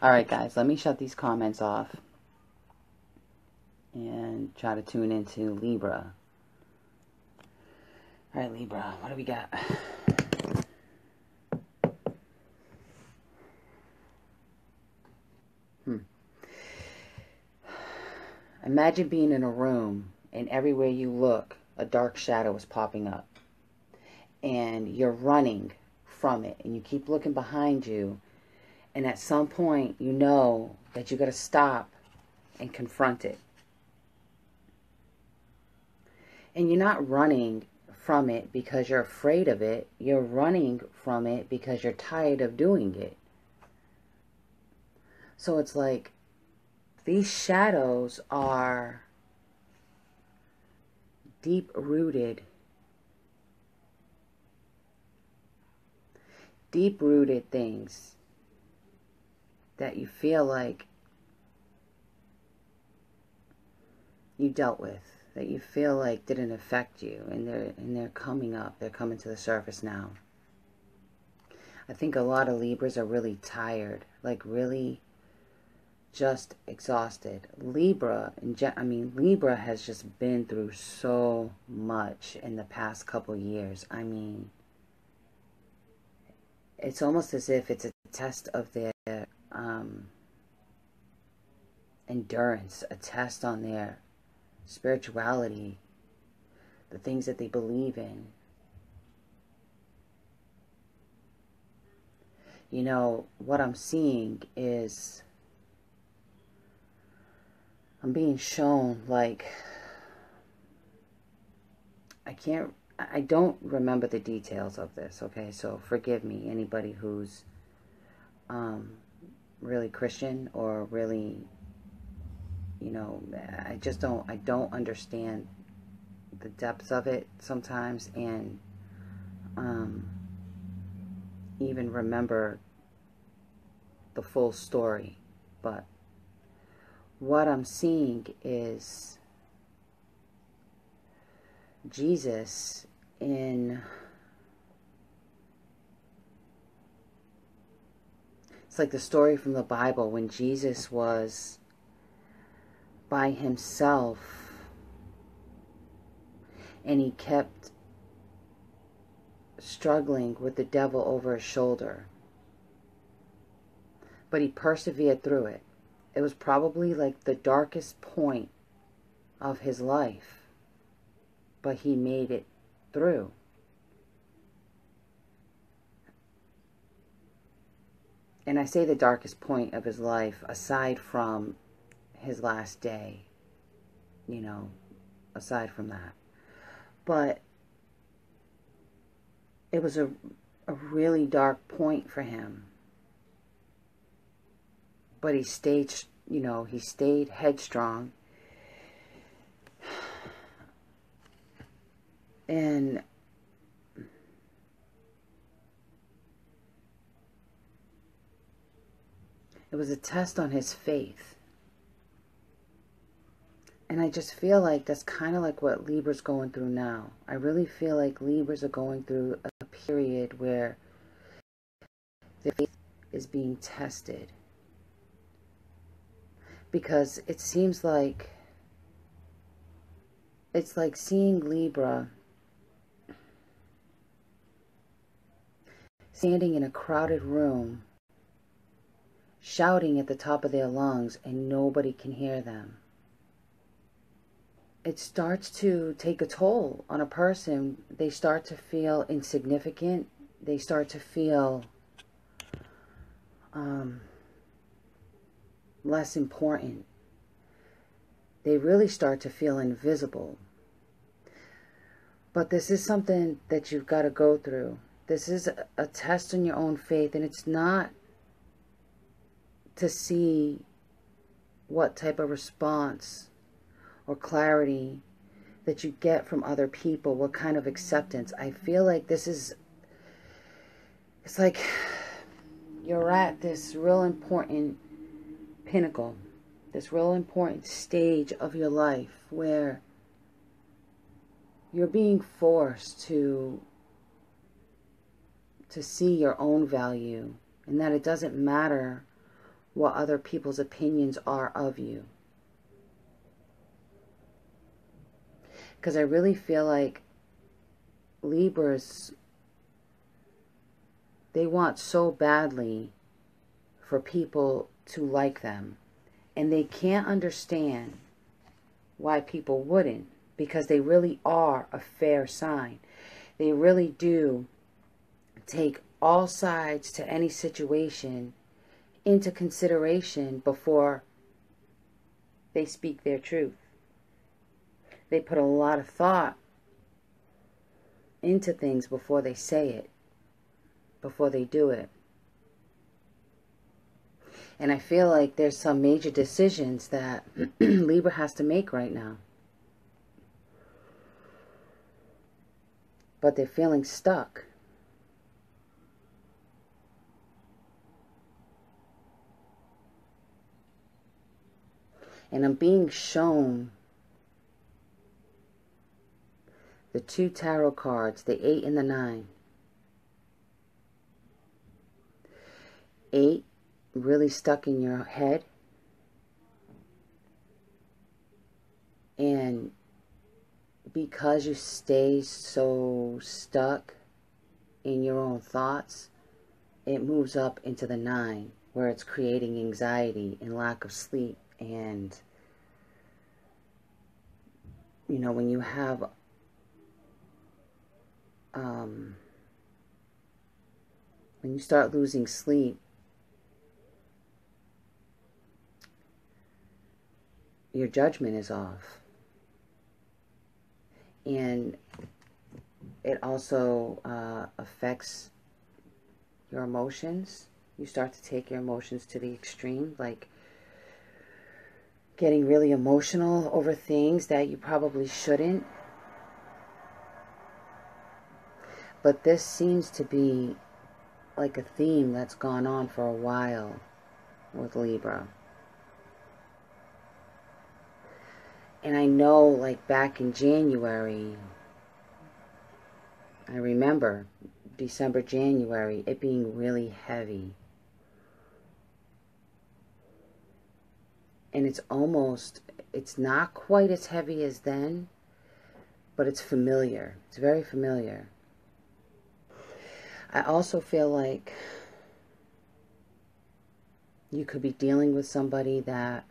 All right, guys, let me shut these comments off and try to tune into Libra. All right, Libra, what do we got? Imagine being in a room and everywhere you look, a dark shadow is popping up. And you're running from it. And you keep looking behind you. And at some point, you know that you got to stop and confront it. And you're not running from it because you're afraid of it. You're running from it because you're tired of doing it. So it's like these shadows are deep-rooted things that you feel like you dealt with, that you feel like didn't affect you, and they're coming up. They're coming to the surface now. I think a lot of Libras are really tired, like really just exhausted. Libra has just been through so much in the past couple years. I mean, it's almost as if it's a test of their endurance, a test on their spirituality, the things that they believe in. You know, what I'm seeing is I'm being shown, like, I don't remember the details of this, okay? So forgive me, anybody who's really Christian or really, you know, I don't understand the depths of it sometimes, and even remember the full story. But what I'm seeing is Jesus in, it's like the story from the Bible when Jesus was by himself and he kept struggling with the devil over his shoulder, but he persevered through it. It was probably like the darkest point of his life, but he made it through. And I say the darkest point of his life aside from his last day, you know, aside from that. But it was a really dark point for him. But he stayed, you know, he stayed headstrong. And it was a test on his faith. And I just feel like that's kind of like what Libra's going through now. I really feel like Libras are going through a period where their faith is being tested. Because it seems like it's like seeing Libra standing in a crowded room, shouting at the top of their lungs, and nobody can hear them. It starts to take a toll on a person. They start to feel insignificant. They start to feel less important. They really start to feel invisible. But this is something that you've got to go through. This is a test on your own faith, and it's not to see what type of response or clarity that you get from other people, what kind of acceptance. I feel like this is, it's like you're at this real important pinnacle, this real important stage of your life where you're being forced to see your own value, and that it doesn't matter what other people's opinions are of you. Because I really feel like Libras, they want so badly for people to like them. And they can't understand why people wouldn't, because they really are a fair sign. They really do take all sides to any situation into consideration before they speak their truth. They put a lot of thought into things before they say it, before they do it. And I feel like there's some major decisions that Libra has to make right now. But they're feeling stuck. And I'm being shown the 2 tarot cards, the 8 and the 9. 8, really stuck in your head. And because you stay so stuck in your own thoughts, it moves up into the 9, where it's creating anxiety and lack of sleep. And, you know, when you have when you start losing sleep, your judgment is off. And it also affects your emotions. You start to take your emotions to the extreme, like getting really emotional over things that you probably shouldn't. But this seems to be like a theme that's gone on for a while with Libra. And I know, like, back in January, I remember December, January, it being really heavy. And it's not quite as heavy as then, but it's familiar. It's very familiar. I also feel like you could be dealing with somebody that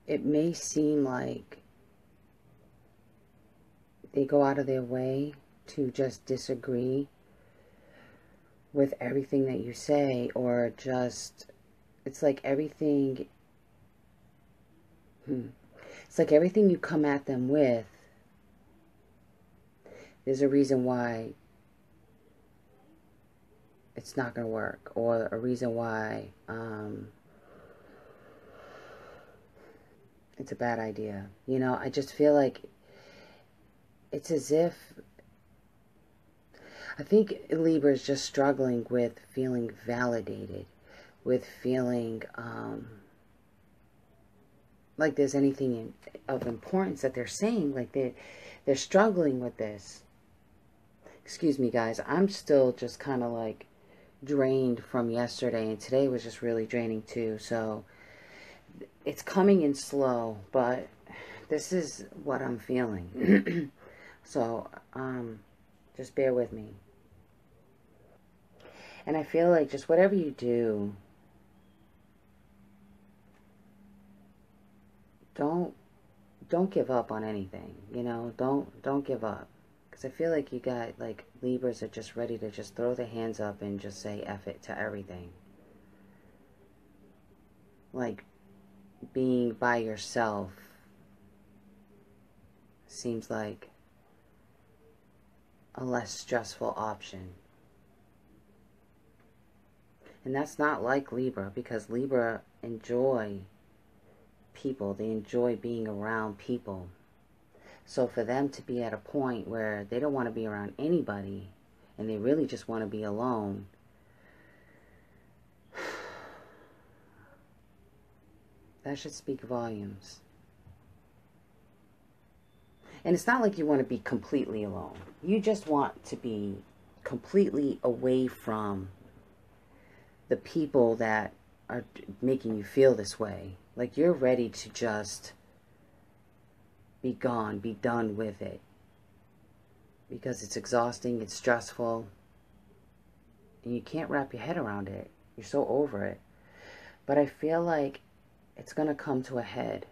it may seem like they go out of their way to just disagree with everything that you say, or just, it's like everything you come at them with, there's a reason why it's not going to work, or a reason why it's a bad idea. You know, I just feel like it's as if, I think Libra is just struggling with feeling validated, with feeling like there's anything of importance that they're saying, like they're struggling with this. Excuse me, guys. I'm still just kind of like drained from yesterday, and today was just really draining too. So it's coming in slow, but this is what I'm feeling. So just bear with me. And I feel like just whatever you do, don't give up on anything. You know, don't give up. Because I feel like you got, like, Libras are just ready to just throw their hands up and just say F it to everything. Like, being by yourself seems like a less stressful option. And that's not like Libra, because Libra enjoy people. They enjoy being around people. So for them to be at a point where they don't want to be around anybody, and they really just want to be alone, that should speak volumes. And it's not like you want to be completely alone. You just want to be completely away from the people that are making you feel this way. Like you're ready to just be gone, be done with it. Because it's exhausting, it's stressful, and you can't wrap your head around it. You're so over it. But I feel like it's going to come to a head.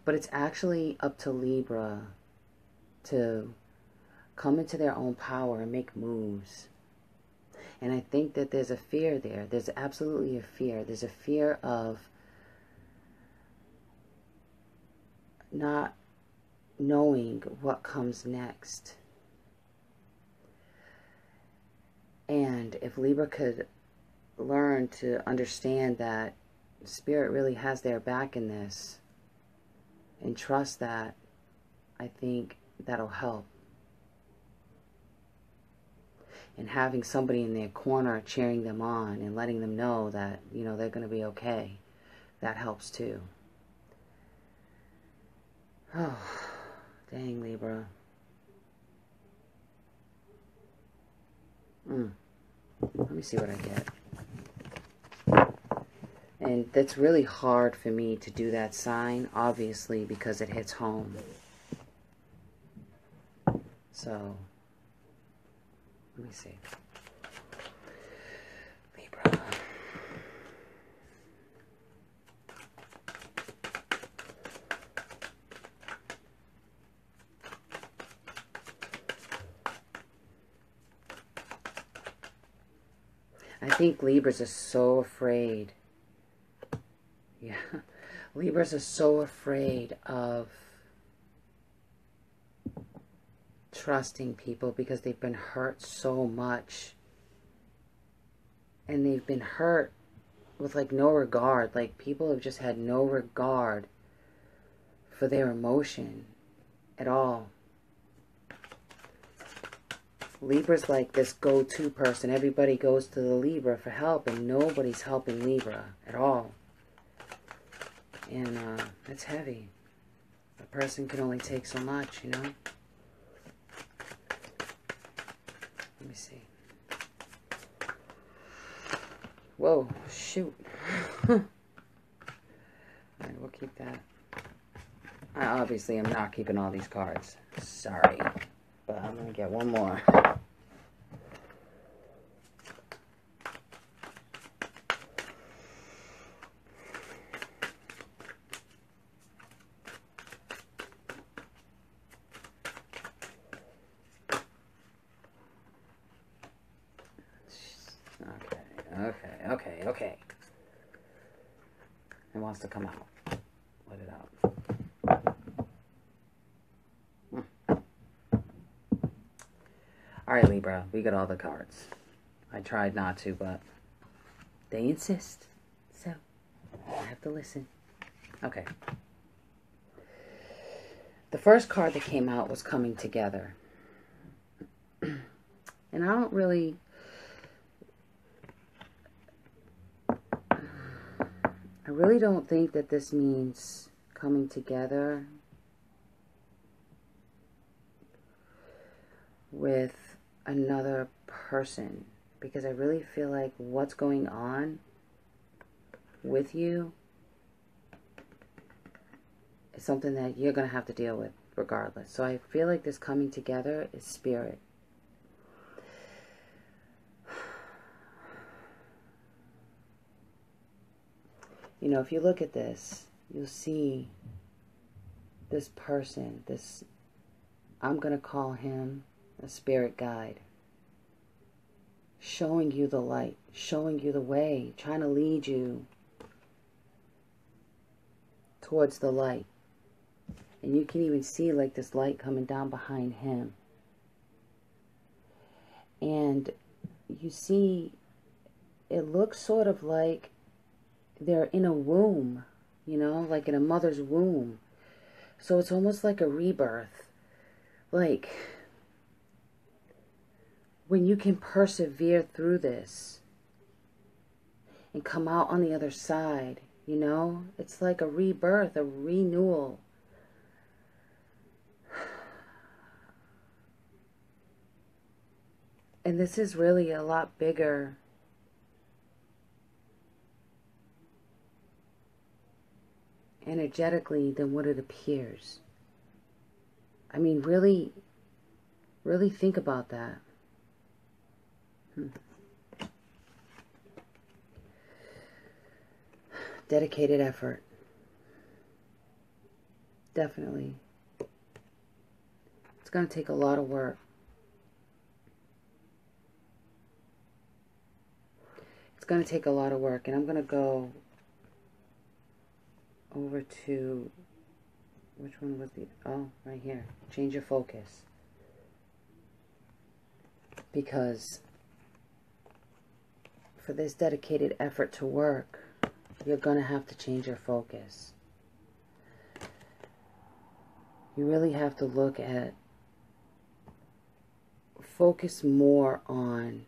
But it's actually up to Libra to come into their own power and make moves. And I think that there's a fear there. There's absolutely a fear. There's a fear of not knowing what comes next. And if Libra could learn to understand that Spirit really has their back in this and trust that, I think that'll help. And having somebody in their corner cheering them on and letting them know that, you know, they're going to be okay, that helps too. Oh, dang, Libra. Let me see what I get. And that's really hard for me to do that sign, obviously, because it hits home. So, let me see. Libra. I think Libras are so afraid. Yeah. Libras are so afraid of trusting people because they've been hurt so much. And they've been hurt with like no regard. Like people have just had no regard for their emotion at all. Libra's like this go-to person. Everybody goes to the Libra for help, and nobody's helping Libra at all. And it's heavy. A person can only take so much, you know? Let me see. Whoa, shoot. Alright, we'll keep that. I obviously am not keeping all these cards. Sorry. But I'm going to get one more. Okay. It wants to come out. Let it out. Alright, Libra, we got all the cards. I tried not to, but they insist. So, I have to listen. Okay. The first card that came out was Coming Together. And I really don't think that this means coming together with another person, because I really feel like what's going on with you is something that you're going to have to deal with regardless. So I feel like this coming together is Spirit. You know, if you look at this, you'll see this person, I'm going to call him a spirit guide, showing you the light, showing you the way, trying to lead you towards the light. And you can even see like this light coming down behind him. And you see, it looks sort of like they're in a womb, you know, like in a mother's womb. So it's almost like a rebirth. Like when you can persevere through this and come out on the other side, you know, it's like a rebirth, a renewal. And this is really a lot bigger energetically than what it appears. I mean, really, really think about that. Dedicated effort. Definitely. It's going to take a lot of work. It's going to take a lot of work. And I'm going to go over to, which one was the, oh, right here. Change your focus. Because for this dedicated effort to work, you're going to have to change your focus. You really have to look at, focus more on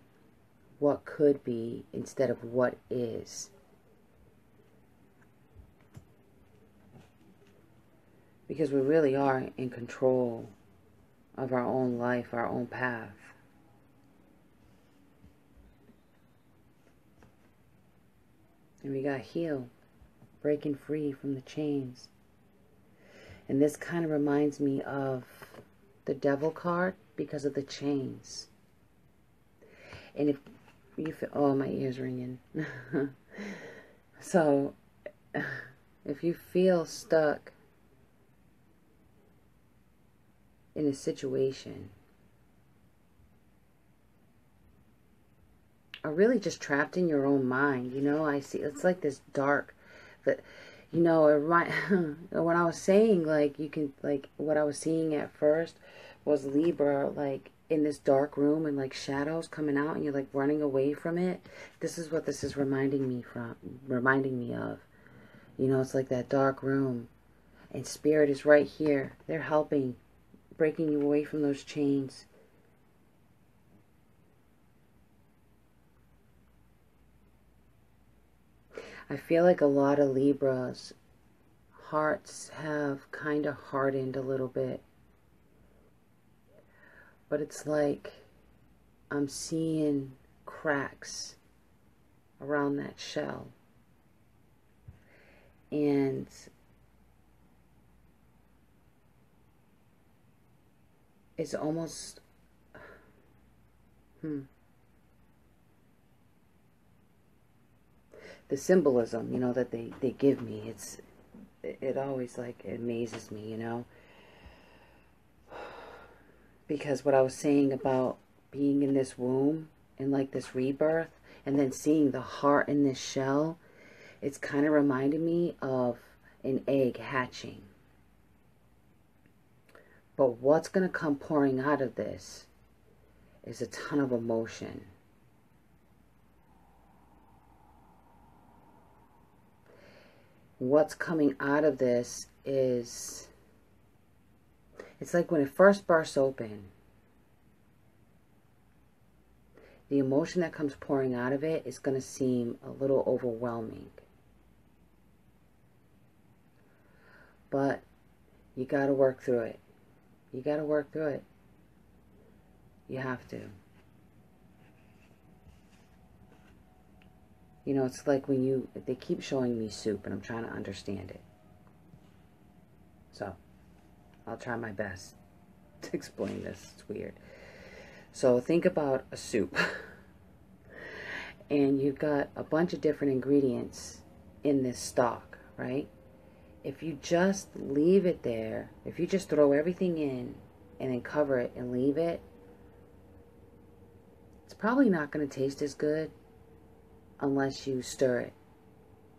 what could be instead of what is. Because we really are in control of our own life, our own path. And we got heal, breaking free from the chains. And this kind of reminds me of the Devil card because of the chains. And if you feel, oh, my ear's ringing. So, if you feel stuck in a situation, are really just trapped in your own mind, you know, I see, it's like this dark, that, you know, when I was saying, like, you can, like, what I was seeing at first was Libra, like, in this dark room and, like, shadows coming out and you're, like, running away from it. This is what this is reminding me of. You know, it's like that dark room and Spirit is right here. They're helping, breaking you away from those chains. I feel like a lot of Libras' hearts have kind of hardened a little bit. But it's like I'm seeing cracks around that shell. And it's almost... the symbolism, you know, that they give me, it always, like, amazes me, you know, because what I was saying about being in this womb and, like, this rebirth and then seeing the heart in this shell, it's kind of reminded me of an egg hatching. But what's going to come pouring out of this is a ton of emotion. What's coming out of this is, it's like when it first bursts open, the emotion that comes pouring out of it is going to seem a little overwhelming. But you got to work through it. You got to work through it. You have to. You know, it's like when they keep showing me soup and I'm trying to understand it. So, I'll try my best to explain this. It's weird. So, think about a soup. And you've got a bunch of different ingredients in this stock, right? If you just leave it there, if you just throw everything in and then cover it and leave it, it's probably not going to taste as good unless you stir it.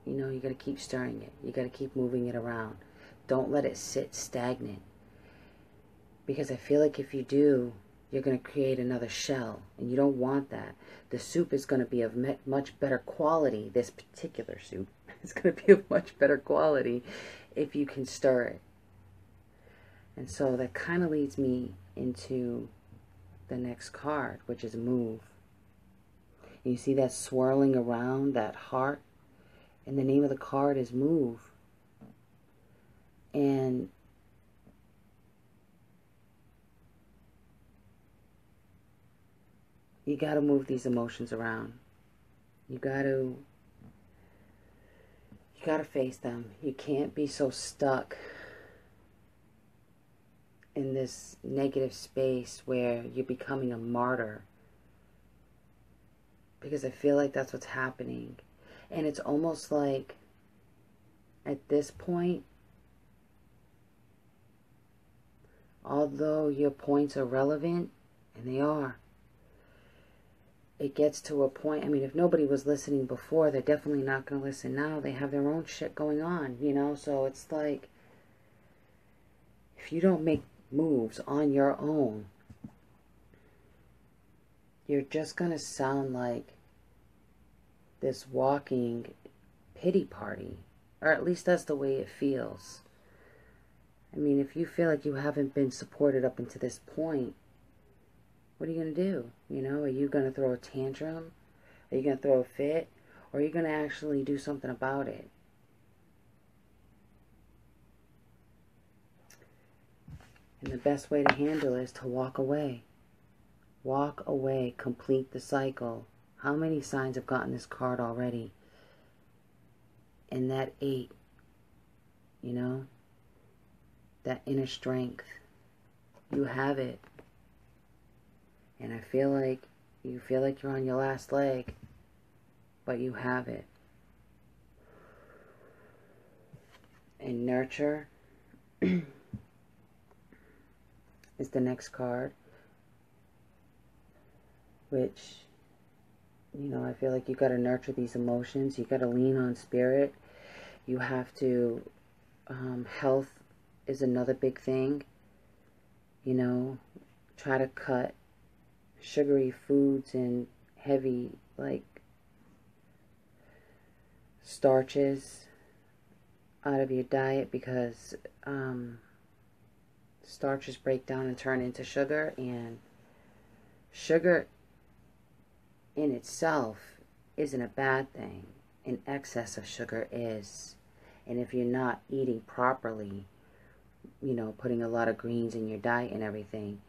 You know, you got to keep stirring it. You got to keep moving it around. Don't let it sit stagnant. Because I feel like if you do, you're going to create another shell. And you don't want that. The soup is going to be of much better quality. This particular soup is going to be of much better quality if you can stir it. And so that kind of leads me into the next card, which is move. You see that swirling around, that heart? And the name of the card is move. And you got to move these emotions around. You got to You got to face them. You can't be so stuck in this negative space where you're becoming a martyr. Because I feel like that's what's happening. And it's almost like at this point, although your points are relevant, and they are, it gets to a point, I mean, if nobody was listening before, they're definitely not going to listen now. They have their own shit going on, you know? So it's like, if you don't make moves on your own, you're just going to sound like this walking pity party. Or at least that's the way it feels. I mean, if you feel like you haven't been supported up until this point, what are you going to do? You know, are you going to throw a tantrum? Are you going to throw a fit? Or are you going to actually do something about it? And the best way to handle it is to walk away. Walk away. Complete the cycle. How many signs have gotten this card already? And that 8, you know, that inner strength, you have it. And I feel like you feel like you're on your last leg, but you have it. And nurture is the next card, which, you know, I feel like you got to nurture these emotions. You got to lean on spirit. You have to, health is another big thing. You know, try to cut sugary foods and heavy, like, starches out of your diet, because starches break down and turn into sugar, and sugar in itself isn't a bad thing. An excess of sugar is. And if you're not eating properly, you know, putting a lot of greens in your diet and everything,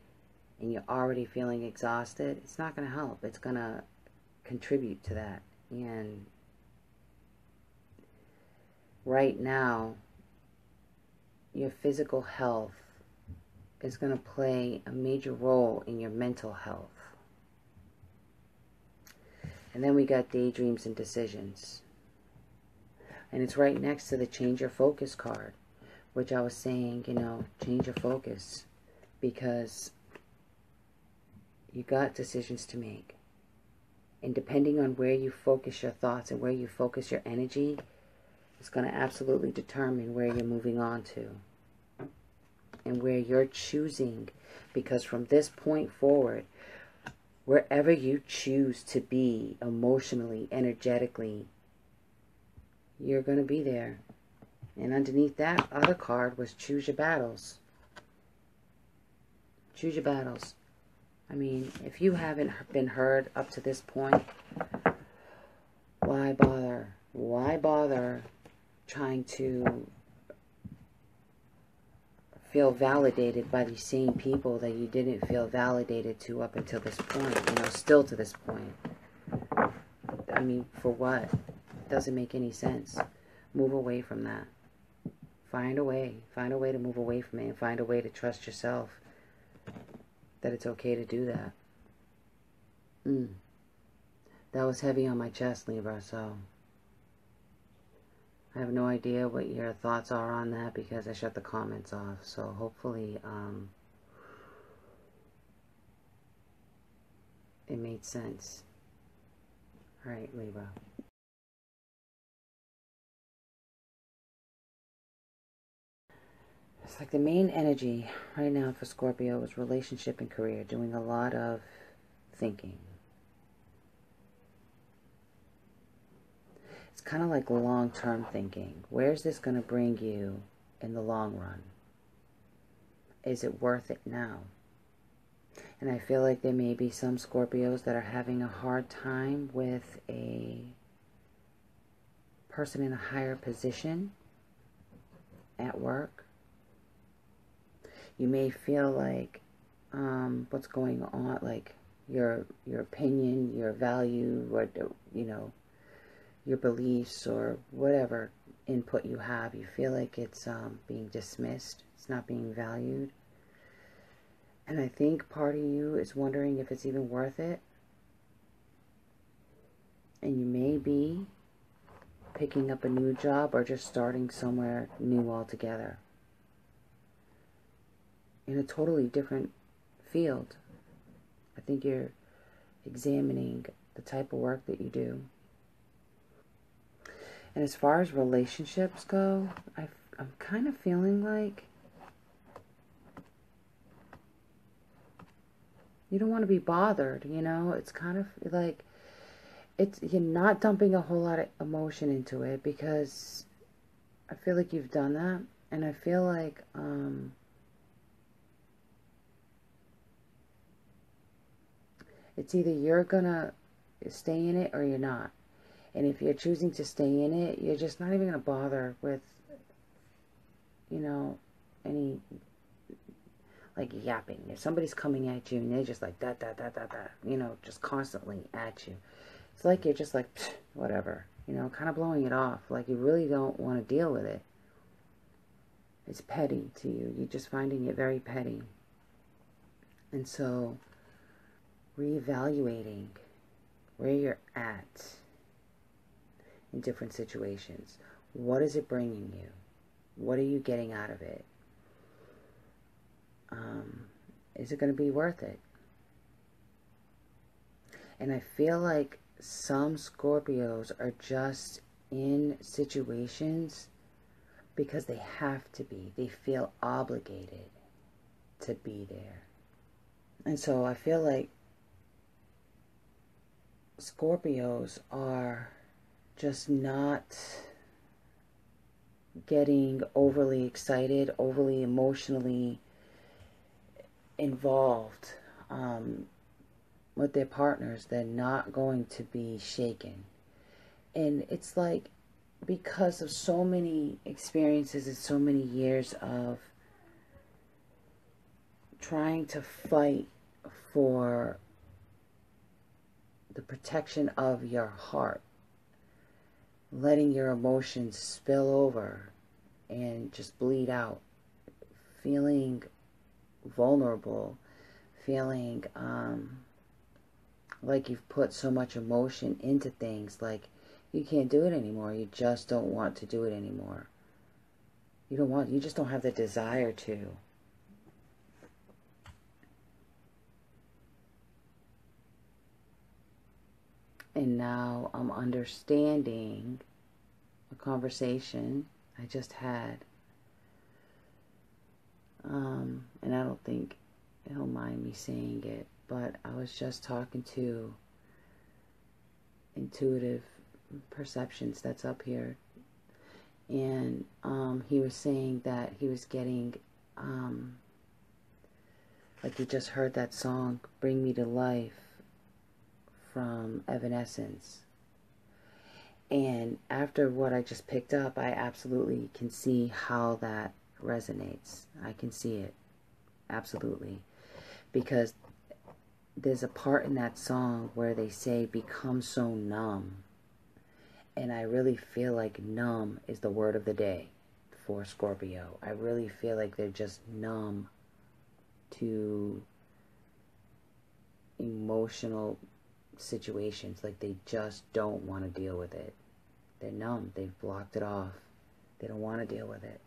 and you're already feeling exhausted, it's not going to help. It's going to contribute to that. And right now, your physical health is going to play a major role in your mental health. And then we got daydreams and decisions. And it's right next to the change your focus card, which I was saying, you know, change your focus, because you got decisions to make. And depending on where you focus your thoughts and where you focus your energy, it's going to absolutely determine where you're moving on to and where you're choosing. Because from this point forward, wherever you choose to be emotionally, energetically, you're going to be there. And underneath that other card was choose your battles. Choose your battles. I mean, if you haven't been heard up to this point, why bother? Why bother trying to feel validated by these same people that you didn't feel validated to up until this point, you know, still to this point? I mean, for what? Doesn't make any sense. Move away from that. Find a way to move away from it, and find a way to trust yourself that it's okay to do that. That was heavy on my chest, Libra, so I have no idea what your thoughts are on that, because I shut the comments off. So hopefully it made sense. Alright, Libra. It's like the main energy right now for Scorpio is relationship and career, doing a lot of thinking. It's kind of like long-term thinking. Where's this going to bring you in the long run? Is it worth it now? And I feel like there may be some Scorpios that are having a hard time with a person in a higher position at work. You may feel like what's going on, like your opinion, your value, or, you know, your beliefs or whatever input you have, you feel like it's being dismissed. It's not being valued. And I think part of you is wondering if it's even worth it. And you may be picking up a new job or just starting somewhere new altogether. In a totally different field. I think you're examining the type of work that you do. And as far as relationships go, I'm kind of feeling like you don't want to be bothered, you know? It's kind of like you're not dumping a whole lot of emotion into it, because I feel like you've done that. And I feel like it's either you're gonna stay in it or you're not. And if you're choosing to stay in it, you're just not even going to bother with, you know, any, like, yapping. If somebody's coming at you and they're just like, you know, just constantly at you. It's like you're just like, whatever, you know, kind of blowing it off. Like you really don't want to deal with it. It's petty to you. You're just finding it very petty. And so, reevaluating where you're at in different situations. What is it bringing you? What are you getting out of it? Is it going to be worth it? And I feel like some Scorpios are just in situations because they have to be. They feel obligated to be there. And so I feel like Scorpios are just not getting overly excited, overly emotionally involved with their partners. They're not going to be shaken. And it's like, because of so many experiences and so many years of trying to fight for the protection of your heart, letting your emotions spill over and just bleed out, feeling vulnerable, feeling like you've put so much emotion into things, like you can't do it anymore. You just don't want to do it anymore. You just don't have the desire to. And now I'm understanding a conversation I just had. And I don't think he'll mind me saying it, but I was just talking to Intuitive Perceptions that's up here. And he was saying that he was getting, like he just heard that song, Bring Me to Life, from Evanescence. And after what I just picked up, I absolutely can see how that resonates. I can see it. Absolutely. Because there's a part in that song where they say, become so numb. And I really feel like numb is the word of the day for Scorpio. I really feel like they're just numb to emotional situations. Like they just don't want to deal with it. They're numb. They've blocked it off. They don't want to deal with it.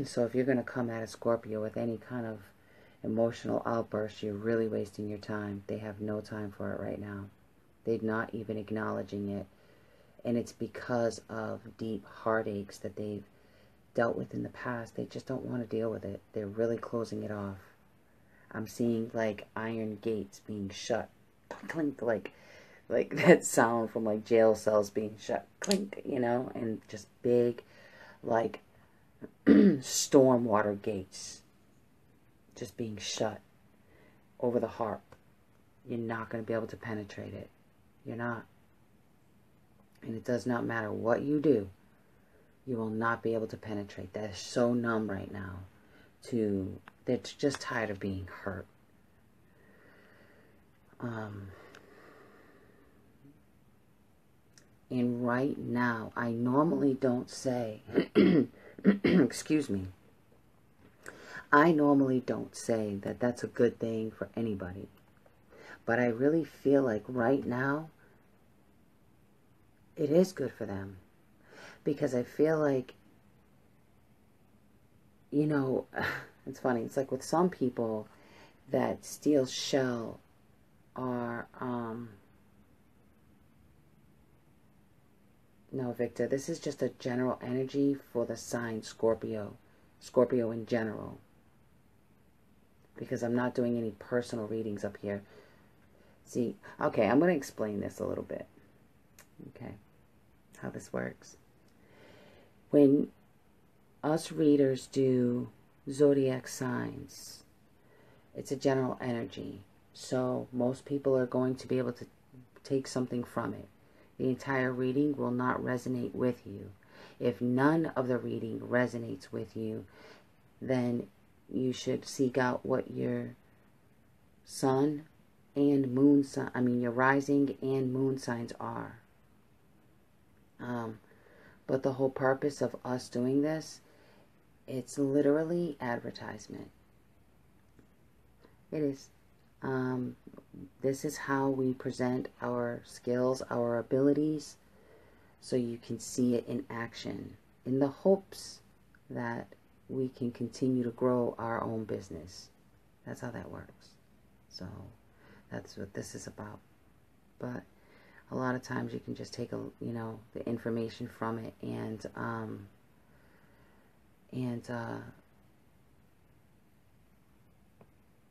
So if you're going to come at a Scorpio with any kind of emotional outburst, you're really wasting your time. They have no time for it right now. They're not even acknowledging it. And it's because of deep heartaches that they've dealt with in the past. They just don't want to deal with it. They're really closing it off. I'm seeing like iron gates being shut. Clink, like that sound from like jail cells being shut. Clink, you know, and just big like stormwater gates just being shut over the heart. You're not going to be able to penetrate it. You're not. And it does not matter what you do. You will not be able to penetrate. That is so numb right now. They're just tired of being hurt. And right now, I normally don't say, excuse me, I normally don't say that that's a good thing for anybody. But I really feel like right now, it is good for them. Because I feel like, you know, it's funny. It's like with some people, that steel shell are, no, Victor, this is just a general energy for the sign Scorpio. Scorpio in general. Because I'm not doing any personal readings up here. See, okay, I'm going to explain this a little bit. Okay, how this works. When us readers do zodiac signs, it's a general energy. So most people are going to be able to take something from it. The entire reading will not resonate with you. If none of the reading resonates with you, then you should seek out what your sun and moon sign, your rising and moon signs are. But the whole purpose of us doing this, it's literally advertisement. It is. This is how we present our skills, our abilities, so you can see it in action, in the hopes that we can continue to grow our own business. That's how that works. So that's what this is about. But a lot of times you can just take the information from it and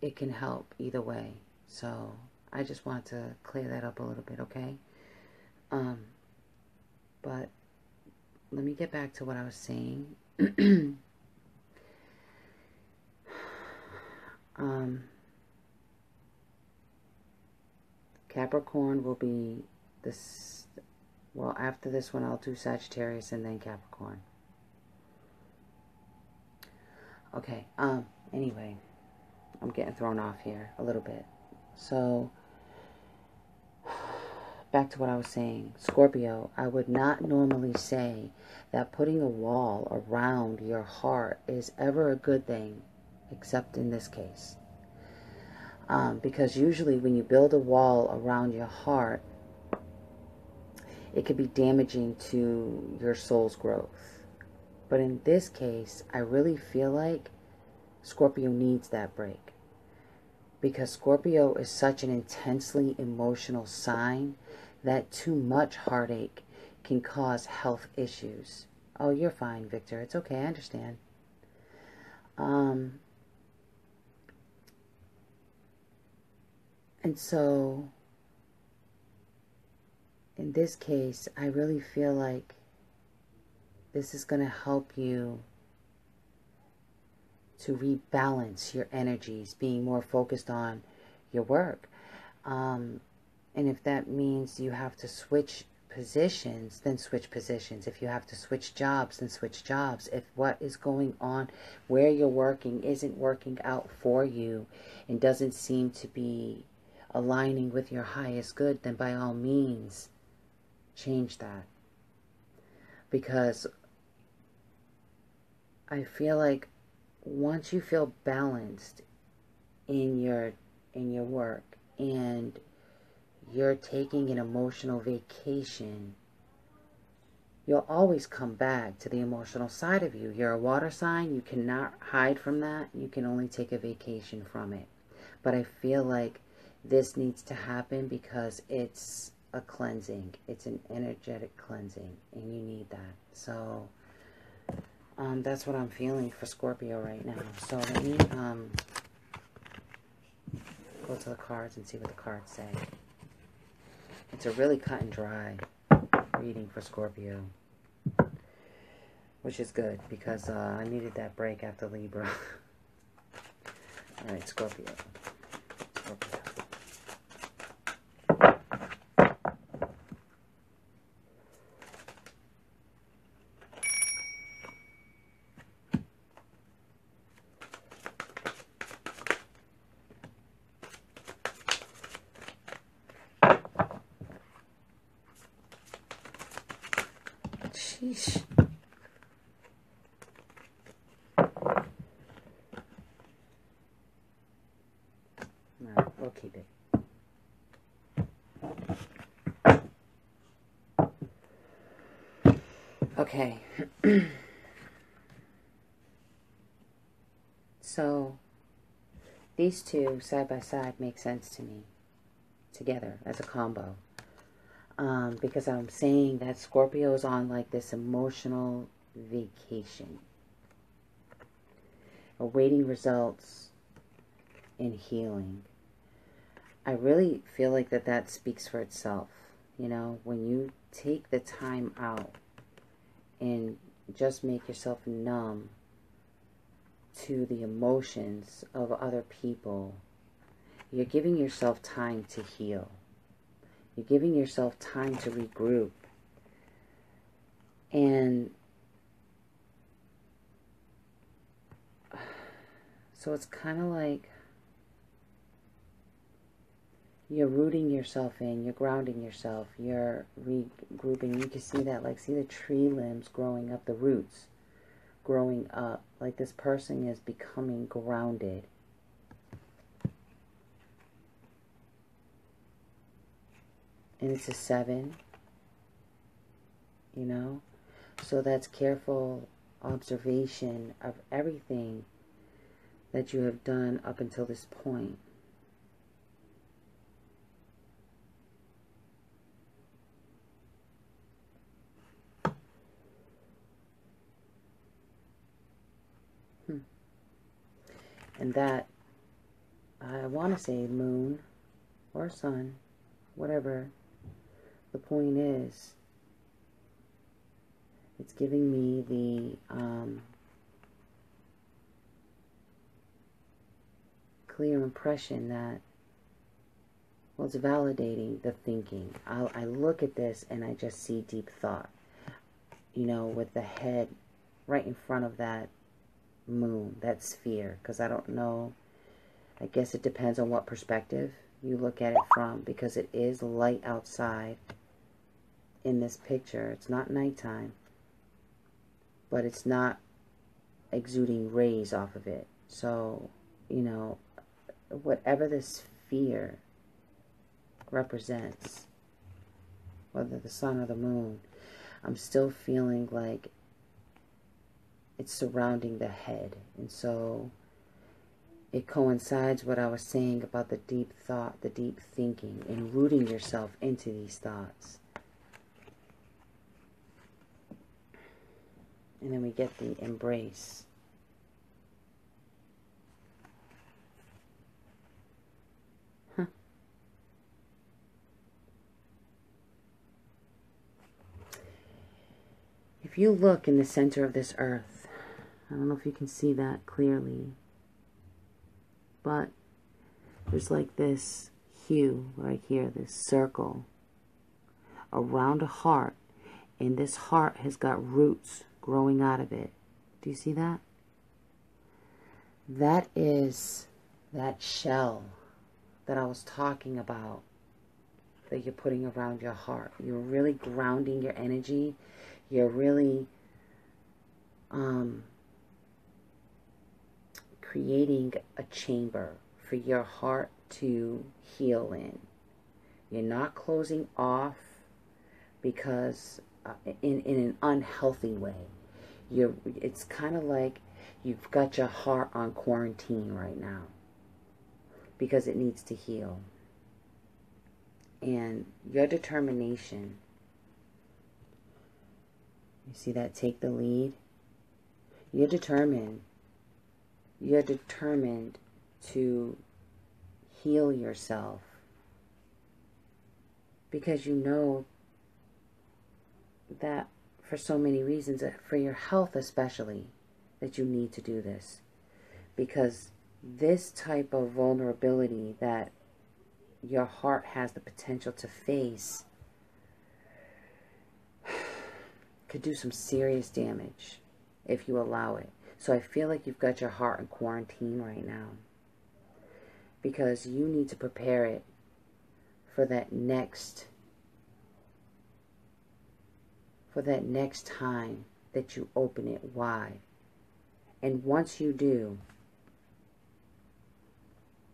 it can help either way. So I just want to clear that up a little bit, okay? But let me get back to what I was saying. Capricorn will be this, well, after this one I'll do Sagittarius and then Capricorn. Okay, anyway, I'm getting thrown off here a little bit. So, back to what I was saying. Scorpio, I would not normally say that putting a wall around your heart is ever a good thing, except in this case. Because usually when you build a wall around your heart, it could be damaging to your soul's growth. But in this case, I really feel like Scorpio needs that break. Because Scorpio is such an intensely emotional sign that too much heartache can cause health issues. Oh, you're fine, Victor. It's okay. I understand. And so, in this case, I really feel like this is going to help you to rebalance your energies, being more focused on your work. And if that means you have to switch positions, then switch positions. If you have to switch jobs, then switch jobs. If what is going on where you're working isn't working out for you and doesn't seem to be aligning with your highest good, then by all means, change that. Because I feel like once you feel balanced in your work and you're taking an emotional vacation, you'll always come back to the emotional side of you. You're a water sign. You cannot hide from that. You can only take a vacation from it. But I feel like this needs to happen because it's a cleansing. It's an energetic cleansing, and you need that. So that's what I'm feeling for Scorpio right now. So let me go to the cards and see what the cards say. It's a really cut and dry reading for Scorpio, which is good because I needed that break after Libra. All right, Scorpio. Scorpio. Sheesh. No, we'll keep it. Okay. So, these two side by side make sense to me together as a combo. Because I'm saying that Scorpio is on like this emotional vacation, awaiting results and healing. I really feel like that speaks for itself. You know, when you take the time out and just make yourself numb to the emotions of other people, you're giving yourself time to heal. You're giving yourself time to regroup. And so it's kind of like you're rooting yourself in, you're grounding yourself, you're regrouping. You can see that, like, see the tree limbs growing up, the roots growing up. Like this person is becoming grounded. And it's a 7, you know? So that's careful observation of everything that you have done up until this point. And that, I want to say moon or sun, whatever the point is, it's giving me the clear impression that, well, it's validating the thinking. I look at this and I just see deep thought, you know, with the head right in front of that moon, that sphere, because I don't know, I guess it depends on what perspective you look at it from, because it is light outside in this picture. It's not nighttime, but it's not exuding rays off of it. So, you know, whatever this sphere represents, whether the sun or the moon, I'm still feeling like it's surrounding the head. And so it coincides what I was saying about the deep thought, the deep thinking, and rooting yourself into these thoughts. And then we get the embrace. Huh. If you look in the center of this earth, I don't know if you can see that clearly, but there's like this hue right here, this circle around a heart, and this heart has got roots growing out of it. Do you see that? That is that shell that I was talking about that you're putting around your heart. You're really grounding your energy. You're really creating a chamber for your heart to heal in. You're not closing off because in an unhealthy way. It's kind of like you've got your heart on quarantine right now because it needs to heal. And your determination, you see that, take the lead? You're determined. You're determined to heal yourself because you know that for so many reasons, for your health especially, that you need to do this. Because this type of vulnerability that your heart has the potential to face could do some serious damage if you allow it. So I feel like you've got your heart in quarantine right now because you need to prepare it for that next for that next time that you open it wide. And once you do,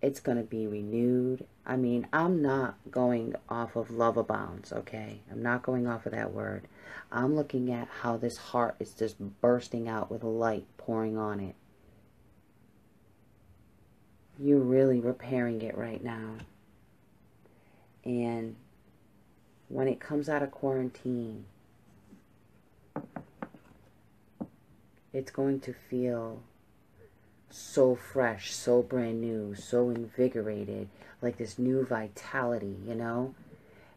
it's going to be renewed. I mean, I'm not going off of love abounds, okay? I'm not going off of that word. I'm looking at how this heart is just bursting out with light pouring on it. You're really repairing it right now. And when it comes out of quarantine, it's going to feel so fresh, so brand new, so invigorated, like this new vitality, you know?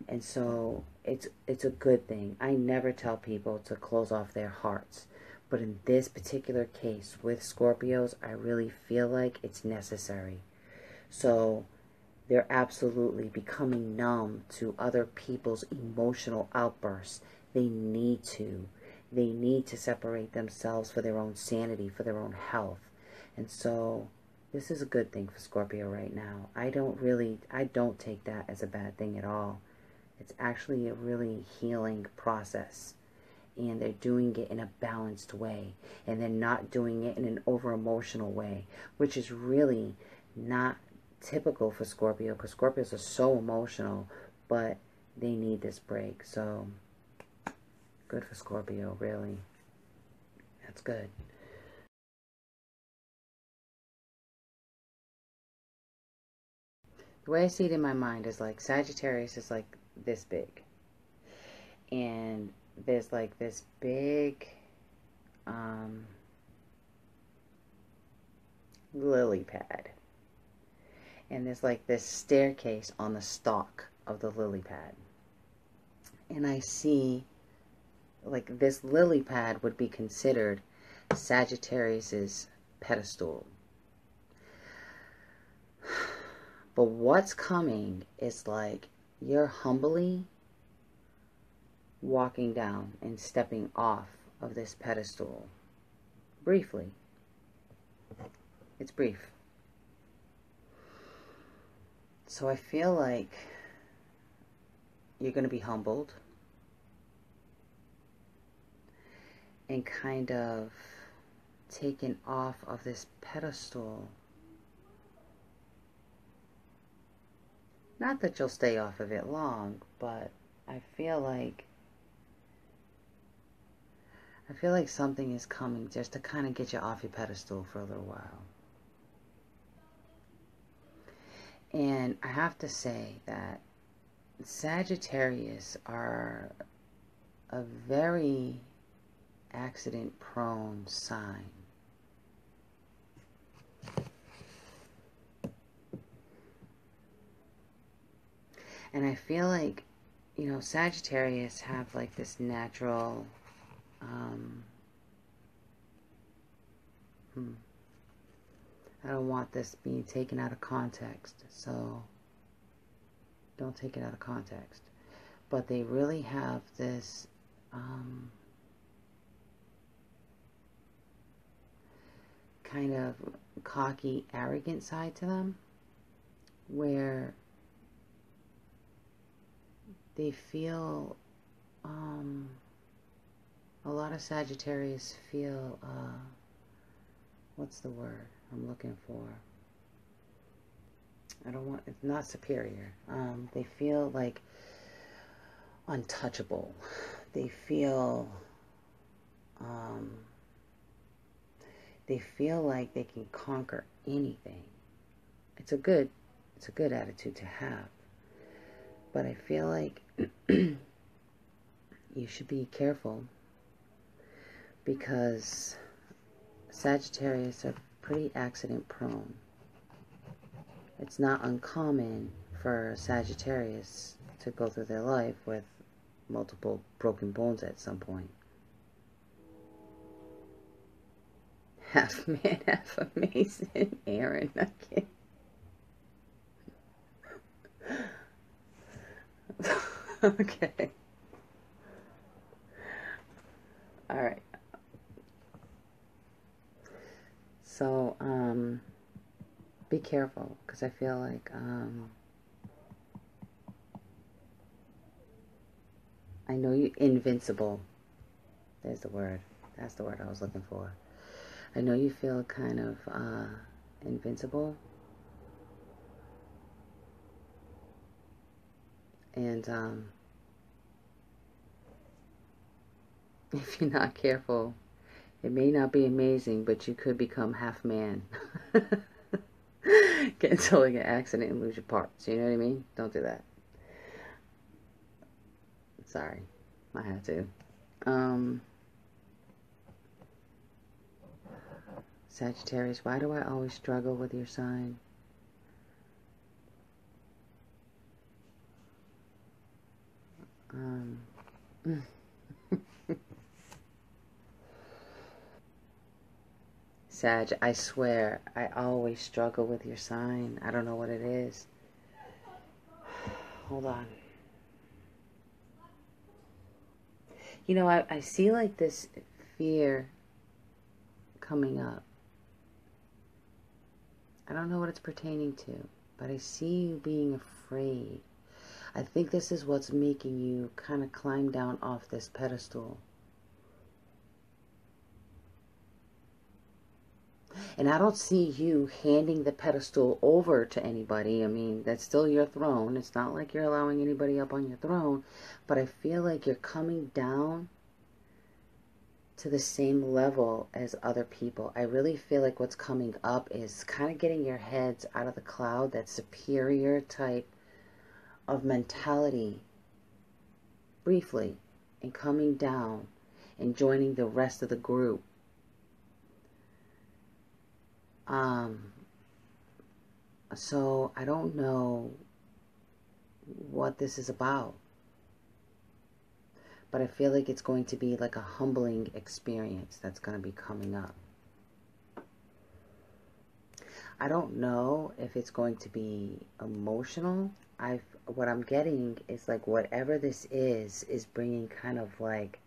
And so it's a good thing. I never tell people to close off their hearts. But in this particular case with Scorpios, I really feel like it's necessary. So they're absolutely becoming numb to other people's emotional outbursts. They need to. They need to separate themselves for their own sanity, for their own health. And so this is a good thing for Scorpio right now. I don't take that as a bad thing at all. It's actually a really healing process. And they're doing it in a balanced way. And they're not doing it in an over-emotional way, which is really not typical for Scorpio, because Scorpios are so emotional, but they need this break. So good for Scorpio, really. That's good. The way I see it in my mind is like Sagittarius is like this big. And there's like this big lily pad. And there's like this staircase on the stalk of the lily pad. And I see like this lily pad would be considered Sagittarius's pedestal. But what's coming is like you're humbly walking down and stepping off of this pedestal briefly. It's brief. So I feel like you're going to be humbled and kind of taken off of this pedestal. Not that you'll stay off of it long, but I feel like something is coming just to kind of get you off your pedestal for a little while. And I have to say that Sagittarius are a very accident-prone sign. And I feel like, you know, Sagittarius have like this natural I don't want this being taken out of context, so don't take it out of context. But they really have this kind of cocky, arrogant side to them, where they feel, a lot of Sagittarius feel, what's the word I'm looking for? It's not superior. They feel like untouchable. They feel like they can conquer anything. It's a good attitude to have. But I feel like you should be careful, because Sagittarius are pretty accident prone. It's not uncommon for Sagittarius to go through their life with multiple broken bones at some point. Half man, half a mason, Aaron. I can't. Okay. All right. So, be careful, because I feel like, I know you're invincible. There's the word. That's the word I was looking for. I know you feel kind of invincible. And if you're not careful, it may not be amazing, but you could become half man. Get into like an accident and lose your parts. You know what I mean? Don't do that. Sorry. I had to. Sagittarius, why do I always struggle with your sign? Sag, I swear, I always struggle with your sign. I don't know what it is. Hold on. You know, I see like this fear coming up. I don't know what it's pertaining to, but I see you being afraid. I think this is what's making you kind of climb down off this pedestal. And I don't see you handing the pedestal over to anybody. I mean, that's still your throne. It's not like you're allowing anybody up on your throne. But I feel like you're coming down to the same level as other people. I really feel like what's coming up is kind of getting your heads out of the cloud, that superior type of mentality, briefly, and coming down and joining the rest of the group. So I don't know what this is about, but I feel like it's going to be like a humbling experience that's going to be coming up. I don't know if it's going to be emotional. What I'm getting is like whatever this is bringing kind of like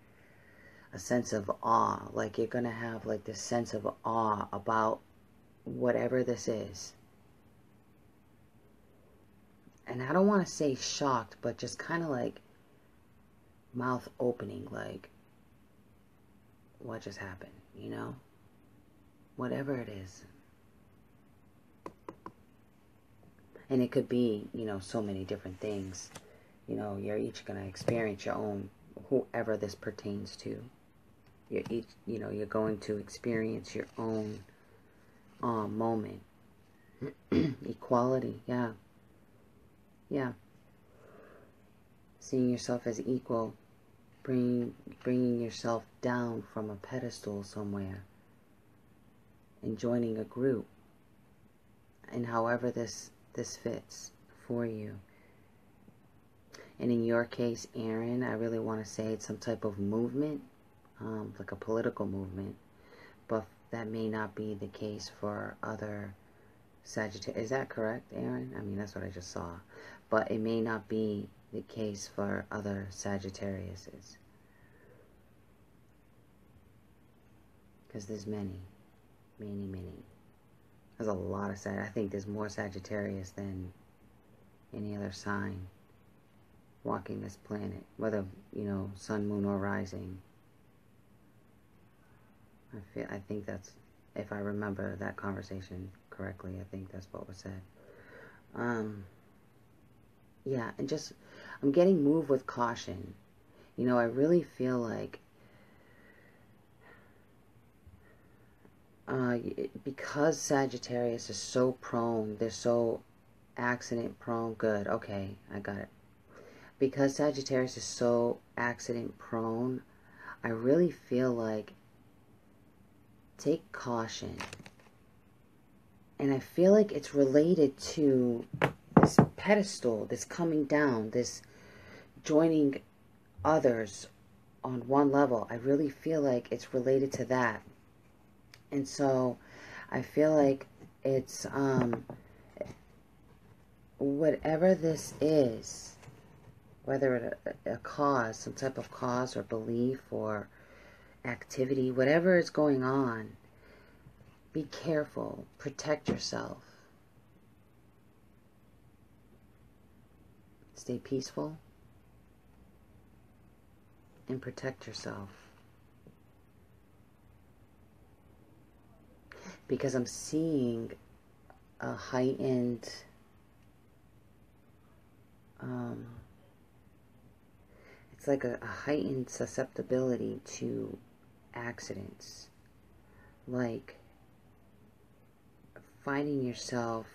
a sense of awe. Like you're going to have like this sense of awe about whatever this is. And I don't want to say shocked, but just kind of like mouth opening, like, what just happened, you know? Whatever it is. And it could be, you know, so many different things. You know, you're each going to experience your own, whoever this pertains to. You're each, you know, you're going to experience your own moment. Equality, yeah. Yeah. Seeing yourself as equal, bringing yourself down from a pedestal somewhere and joining a group. And however this fits for you. And in your case, Aaron, I really want to say it's some type of movement, like a political movement. But that may not be the case for other Sagittarius. Is that correct, Aaron? I mean, that's what I just saw. But it may not be the case for other Sagittariuses. Because there's many. There's a lot of Sagittarius. I think there's more Sagittarius than any other sign walking this planet. Whether, you know, sun, moon, or rising. I think that's, if I remember that conversation correctly, I think that's what was said. Yeah, and just, I'm getting moved with caution. You know, I really feel like because Sagittarius is so prone, they're so accident prone. Good, okay, I got it. Because Sagittarius is so accident prone, I really feel like take caution. And I feel like it's related to this pedestal, this coming down, this joining others on one level. I really feel like it's related to that. And so I feel like it's whatever this is, whether it a cause, some type of cause or belief or activity, whatever is going on, be careful, protect yourself, stay peaceful, and protect yourself. because I'm seeing a heightened it's like a heightened susceptibility to accidents, like finding yourself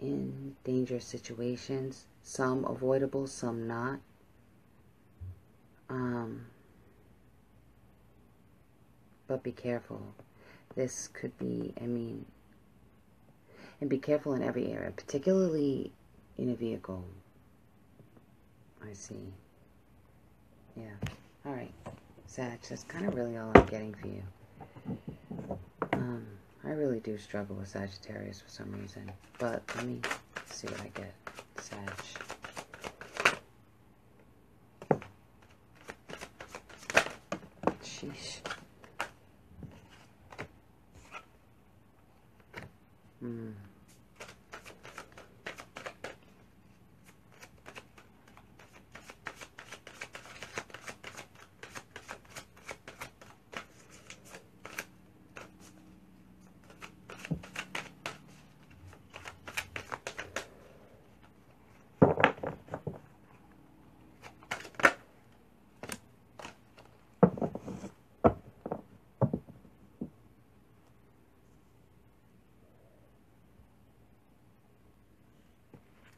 in dangerous situations, some avoidable, some not. But be careful. This could be, I mean, and be careful in every area, particularly in a vehicle. I see. Yeah. All right. Sag, that's kind of really all I'm getting for you. I really do struggle with Sagittarius for some reason. But let me see what I get. Sag. Sheesh.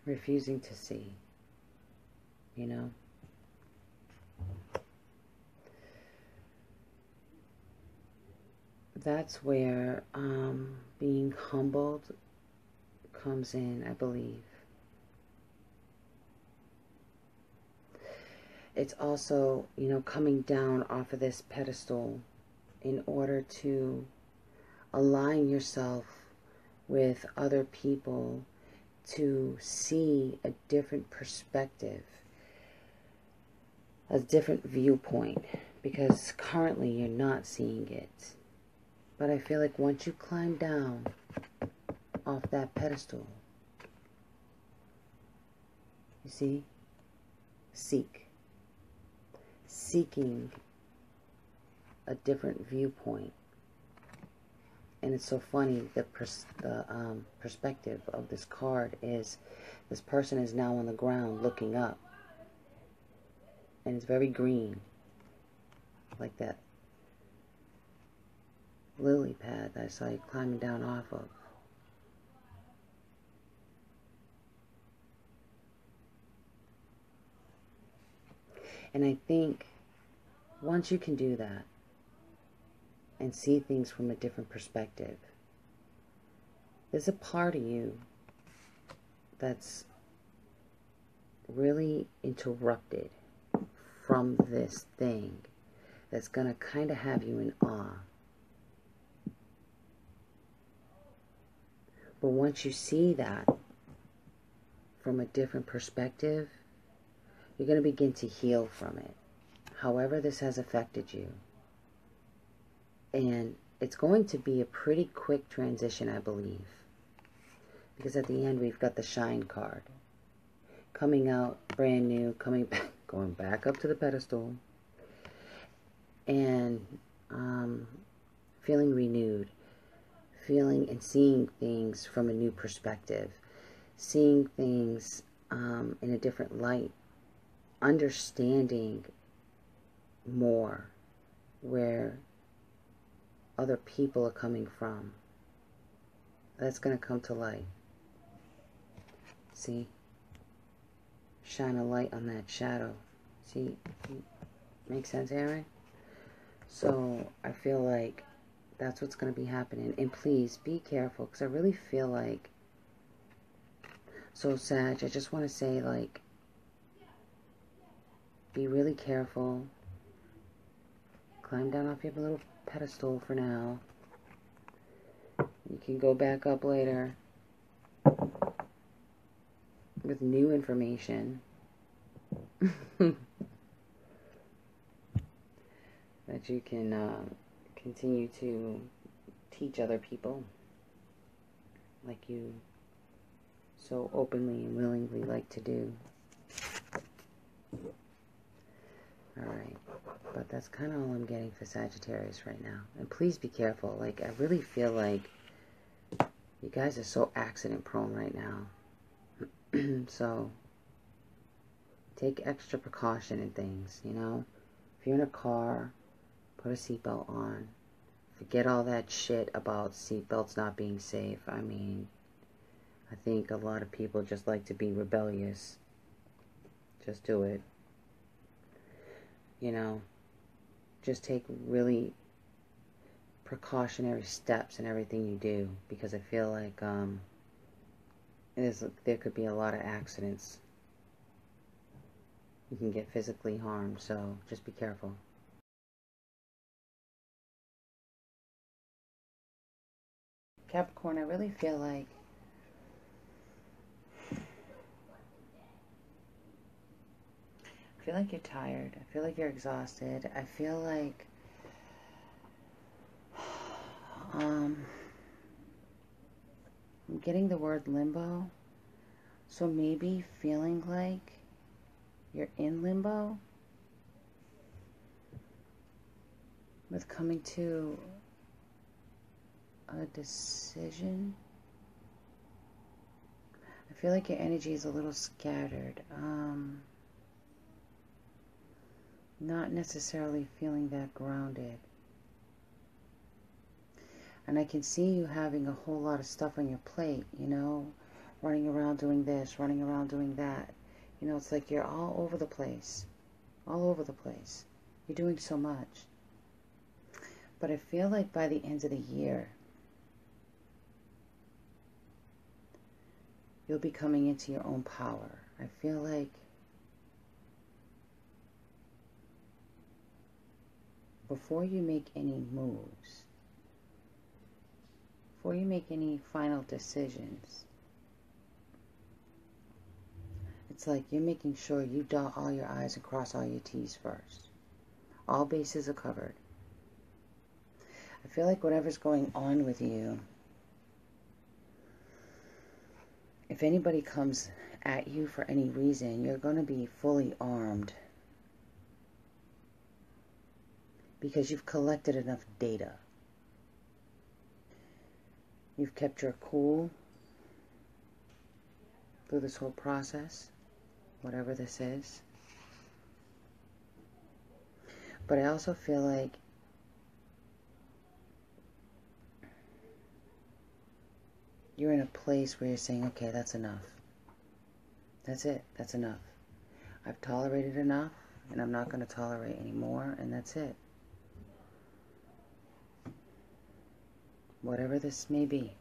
Refusing to see, you know. That's where being humbled comes in, I believe. It's also, you know, coming down off of this pedestal in order to align yourself with other people to see a different perspective, a different viewpoint, because currently you're not seeing it. But I feel like once you climb down off that pedestal, you see, seeking a different viewpoint. And it's so funny, the perspective of this card is this person is now on the ground looking up. And it's very green, like that lily pad that I saw you climbing down off of. And I think once you can do that and see things from a different perspective, there's a part of you that's really interrupted from this thing that's going to kind of have you in awe. But once you see that from a different perspective, you're going to begin to heal from it, however this has affected you. And it's going to be a pretty quick transition, I believe. Because at the end, we've got the Shine card. Coming out brand new, coming back, going back up to the pedestal. And feeling renewed. Feeling and seeing things from a new perspective. Seeing things in a different light. Understanding more where other people are coming from. That's going to come to light. See? Shine a light on that shadow. See? Makes sense, Aaron? So I feel like that's what's going to be happening. And please be careful, because I really feel like, so Sag, I just want to say, like, be really careful. Climb down off your little pedestal for now. You can go back up later with new information that you can continue to teach other people like you so openly and willingly like to do. Alright, but That's kind of all I'm getting for Sagittarius right now. And please be careful. Like, I really feel like you guys are so accident prone right now. So, take extra precaution in things, you know? If you're in a car, put a seatbelt on. Forget all that shit about seatbelts not being safe. I mean, I think a lot of people just like to be rebellious. Just do it. You know, just take really precautionary steps in everything you do, because I feel like there could be a lot of accidents. You can get physically harmed, so just be careful. Capricorn, I really feel like you're tired. I feel like you're exhausted. I feel like I'm getting the word limbo. So maybe feeling like you're in limbo with coming to a decision. I feel like your energy is a little scattered. Not necessarily feeling that grounded. And I can see you having a whole lot of stuff on your plate, you know, running around doing this, running around doing that. You know, it's like you're all over the place. All over the place. You're doing so much. But I feel like by the end of the year, you'll be coming into your own power. I feel like before you make any moves, before you make any final decisions, it's like you're making sure you dot all your I's and cross all your T's first. All bases are covered. I feel like whatever's going on with you, if anybody comes at you for any reason, you're going to be fully armed. Because you've collected enough data. You've kept your cool through this whole process, whatever this is. But I also feel like you're in a place where you're saying, okay, that's enough. That's it. That's enough. I've tolerated enough, and I'm not going to tolerate anymore, and that's it. Whatever this may be.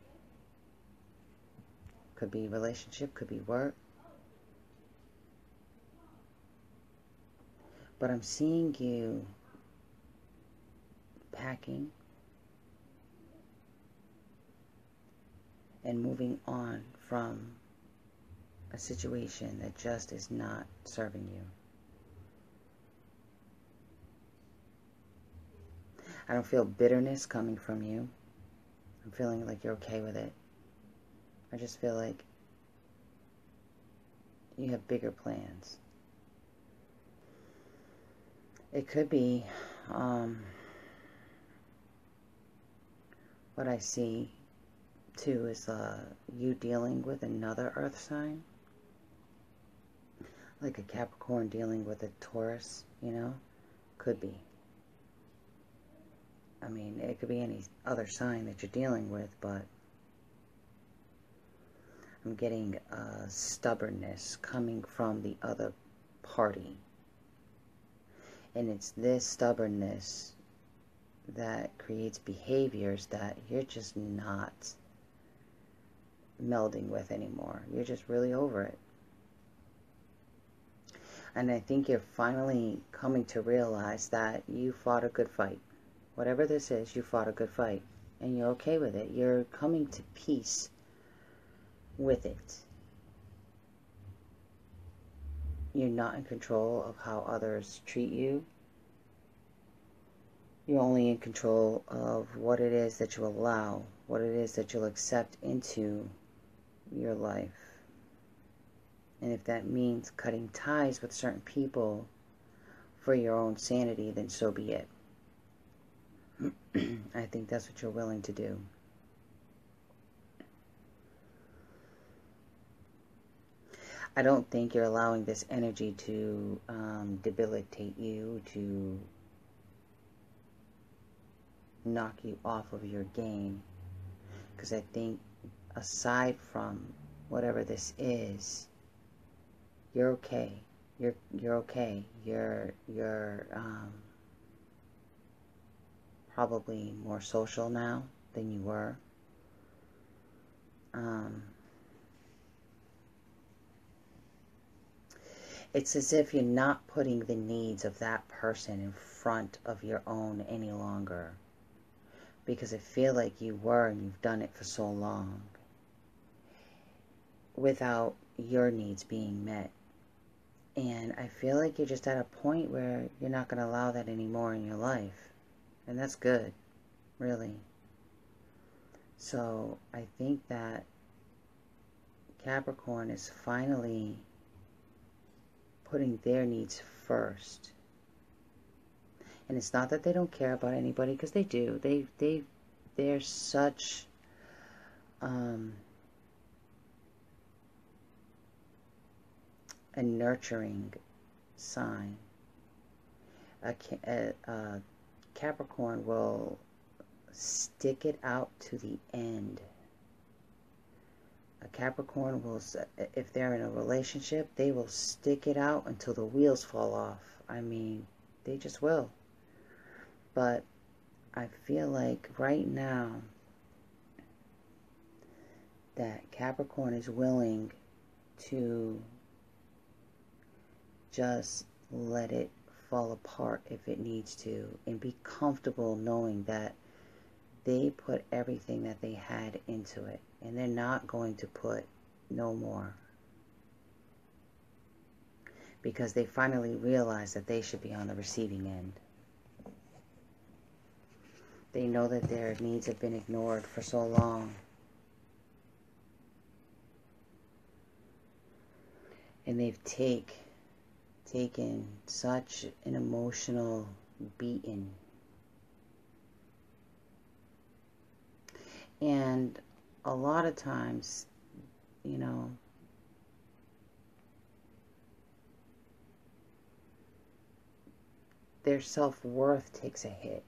Could be relationship, could be work. But I'm seeing you packing and moving on from a situation that just is not serving you. I don't feel bitterness coming from you. I'm feeling like you're okay with it. I just feel like you have bigger plans. It could be what I see too is you dealing with another earth sign. Like a Capricorn dealing with a Taurus, you know? Could be. I mean, it could be any other sign that you're dealing with, but I'm getting stubbornness coming from the other party. And it's this stubbornness that creates behaviors that you're just not melding with anymore. You're just really over it. And I think you're finally coming to realize that you fought a good fight. Whatever this is, you fought a good fight. And you're okay with it. You're coming to peace with it. You're not in control of how others treat you. You're only in control of what it is that you allow, what it is that you'll accept into your life. And if that means cutting ties with certain people for your own sanity, then so be it. I think that's what you're willing to do. I don't think you're allowing this energy to debilitate you, to knock you off of your game. Because I think aside from whatever this is, you're okay. You're okay. You're probably more social now than you were. It's as if you're not putting the needs of that person in front of your own any longer. Because I feel like you were, and you've done it for so long without your needs being met. And I feel like you're just at a point where you're not going to allow that anymore in your life. And that's good, really. So I think that Capricorn is finally putting their needs first. And it's not that they don't care about anybody, because they do. They're such a nurturing sign. A Capricorn will stick it out to the end. A Capricorn will, if they're in a relationship, they will stick it out until the wheels fall off. I mean, they just will. But I feel like right now that Capricorn is willing to just let it fall apart if it needs to, and be comfortable knowing that they put everything that they had into it, and they're not going to put no more, because they finally realize that they should be on the receiving end. They know that their needs have been ignored for so long. And they've taken such an emotional beating. And a lot of times, you know, their self-worth takes a hit.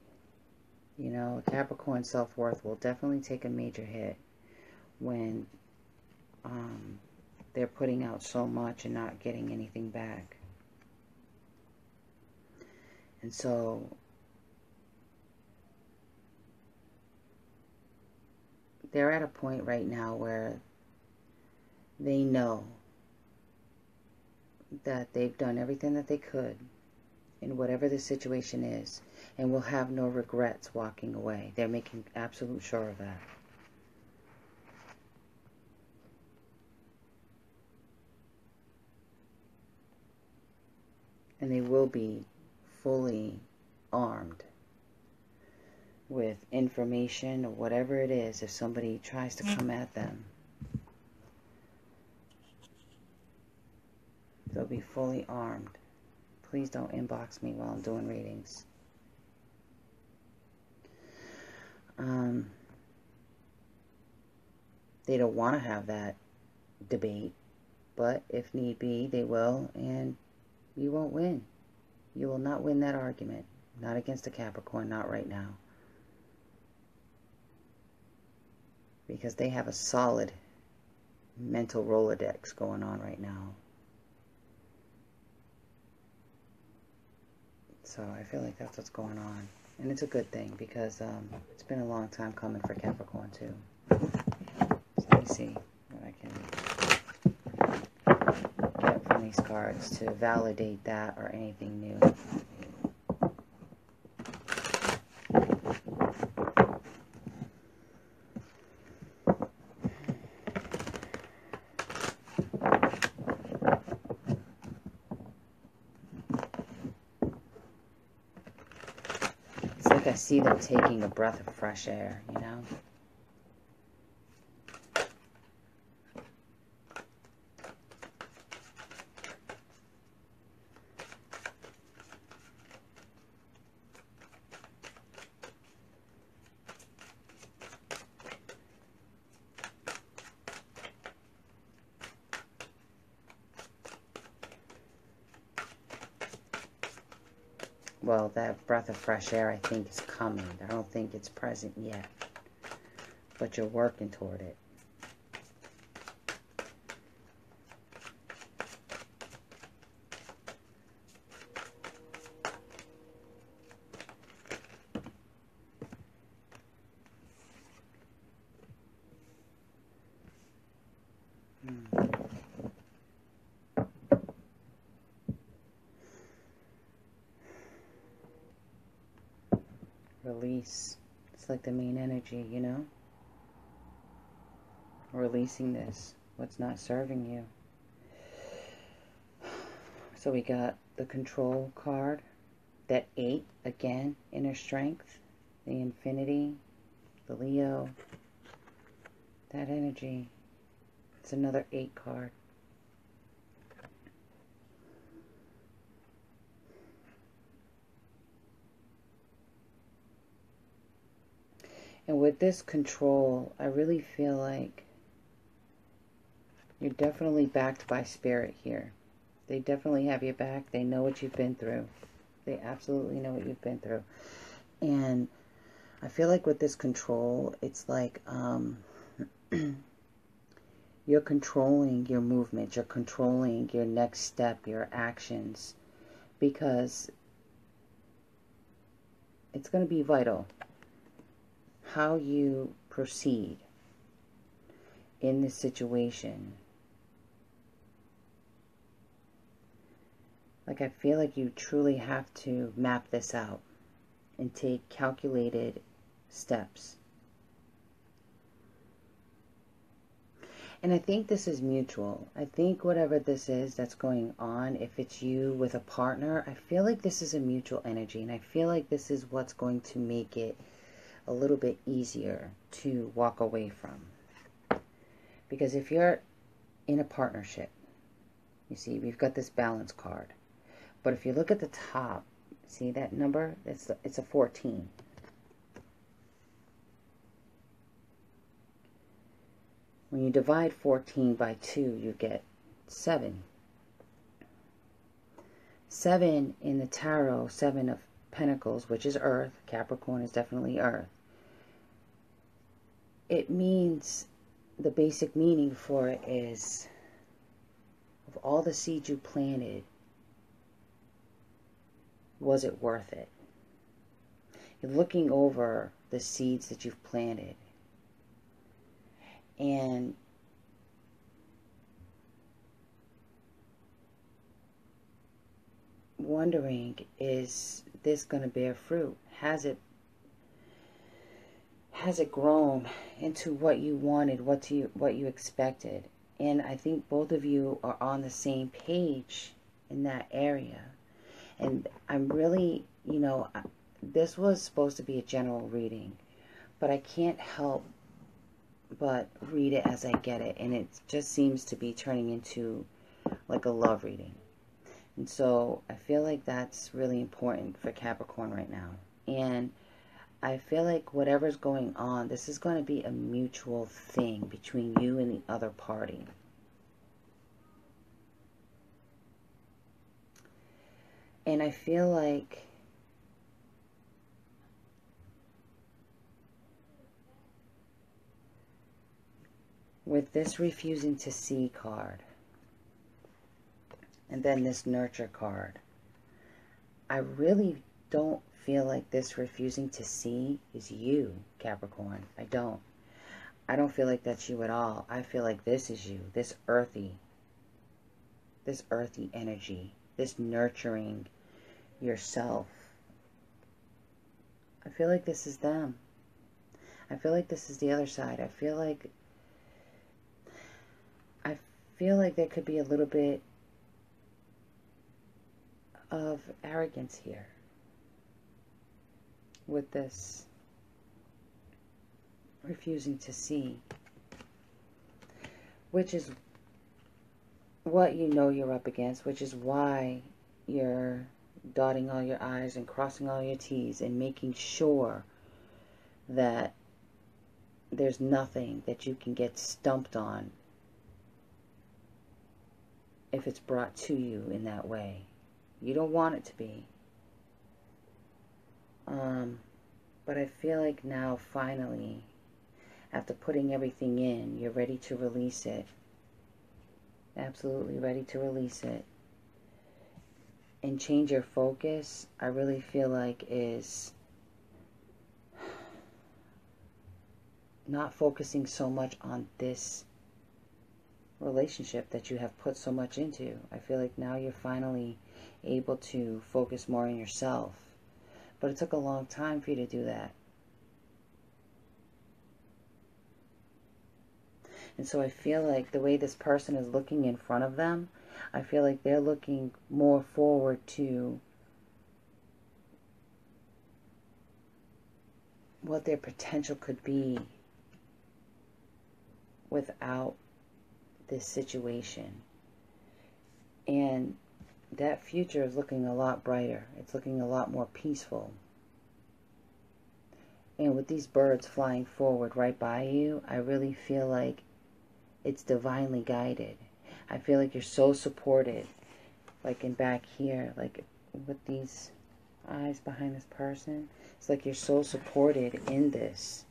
You know, Capricorn self-worth will definitely take a major hit when they're putting out so much and not getting anything back. And so they're at a point right now where they know that they've done everything that they could in whatever the situation is, and will have no regrets walking away. They're making absolute sure of that. And they will be fully armed with information or whatever it is if somebody tries to come at them. They'll be fully armed. Please don't inbox me while I'm doing readings. They don't want to have that debate, but if need be, they will, and you won't win. You will not win that argument. Not against a Capricorn, not right now. Because they have a solid mental Rolodex going on right now. So I feel like that's what's going on. And it's a good thing, because it's been a long time coming for Capricorn too. So let me see what I can get from these cards to validate that or anything new. I see them taking a breath of fresh air, you know? Well, that breath of fresh air, I think, is coming. I don't think it's present yet. But you're working toward it. Release. It's like the main energy, you know? Releasing this, what's not serving you. So we got the Control card, that 8, again, inner strength, the Infinity, the Leo, that energy. It's another 8 card. And with this Control, I really feel like you're definitely backed by Spirit here. They definitely have your back. They know what you've been through. They absolutely know what you've been through. And I feel like with this Control, it's like you're controlling your movement. You're controlling your next step, your actions. Because it's going to be vital how you proceed in this situation. Like, I feel like you truly have to map this out and take calculated steps. And I think this is mutual. I think whatever this is that's going on, if it's you with a partner, I feel like this is a mutual energy. And I feel like this is what's going to make it a little bit easier to walk away from. Because if you're in a partnership, you see, we've got this balance card. But if you look at the top, see that number? It's a 14. When you divide 14 by 2, you get 7. 7 in the tarot, 7 of Pentacles, which is Earth. Capricorn is definitely Earth. It means, the basic meaning for it is, of all the seeds you planted, was it worth it? You're looking over the seeds that you've planted. And wondering, is this going to bear fruit? Has it grown into what you wanted, what you expected? And I think both of you are on the same page in that area. And I'm really, you know, this was supposed to be a general reading, but I can't help but read it as I get it. And it just seems to be turning into like a love reading. And so I feel like that's really important for Capricorn right now. And I feel like whatever's going on, this is going to be a mutual thing between you and the other party. And I feel like with this refusing to see card, and then this nurture card, I really don't feel like this refusing to see is you, Capricorn. I don't feel like that's you at all. I feel like this is you, this earthy energy, this nurturing yourself. I feel like this is them. I feel like this is the other side. I feel like there could be a little bit of arrogance here with this refusing to see, which is what you know you're up against, which is why you're dotting all your I's and crossing all your T's and making sure that there's nothing that you can get stumped on if it's brought to you in that way. You don't want it to be. But I feel like now, finally, after putting everything in, you're ready to release it. Absolutely ready to release it. And change your focus, I really feel like, is not focusing so much on this relationship that you have put so much into. I feel like now you're finally able to focus more on yourself. But it took a long time for you to do that. And so I feel like the way this person is looking in front of them, I feel like they're looking more forward to what their potential could be without this situation. And that future is looking a lot brighter. It's looking a lot more peaceful. And with these birds flying forward right by you, I really feel like it's divinely guided. I feel like you're so supported. Like in back here, like with these eyes behind this person, it's like you're so supported in this.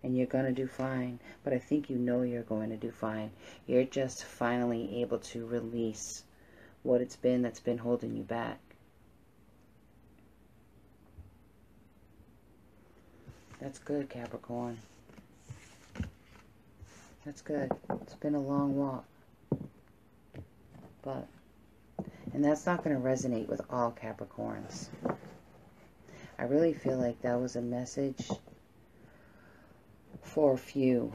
And you're going to do fine. But I think you know you're going to do fine. You're just finally able to release what it's been that's been holding you back. That's good, Capricorn. That's good. It's been a long walk. But, and that's not going to resonate with all Capricorns. I really feel like that was a message for a few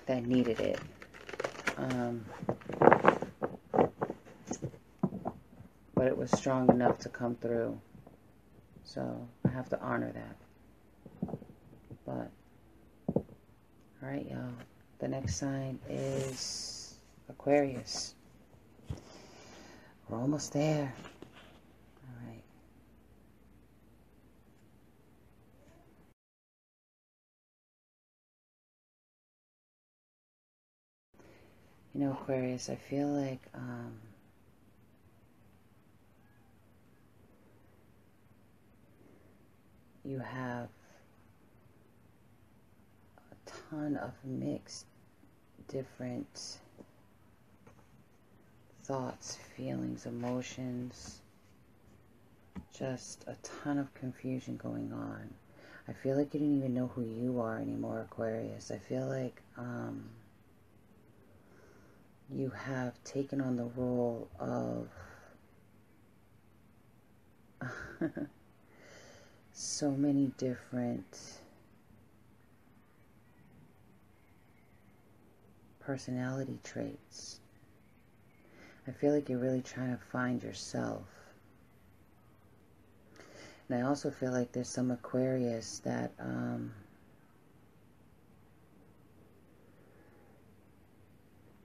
that needed it. But it was strong enough to come through. So I have to honor that. But, alright, y'all. The next sign is Aquarius. We're almost there. Alright. You know, Aquarius, I feel like you have a ton of mixed, different thoughts, feelings, emotions, just a ton of confusion going on. I feel like you don't even know who you are anymore, Aquarius. I feel like you have taken on the role of so many different personality traits. I feel like you're really trying to find yourself. And I also feel like there's some Aquarius that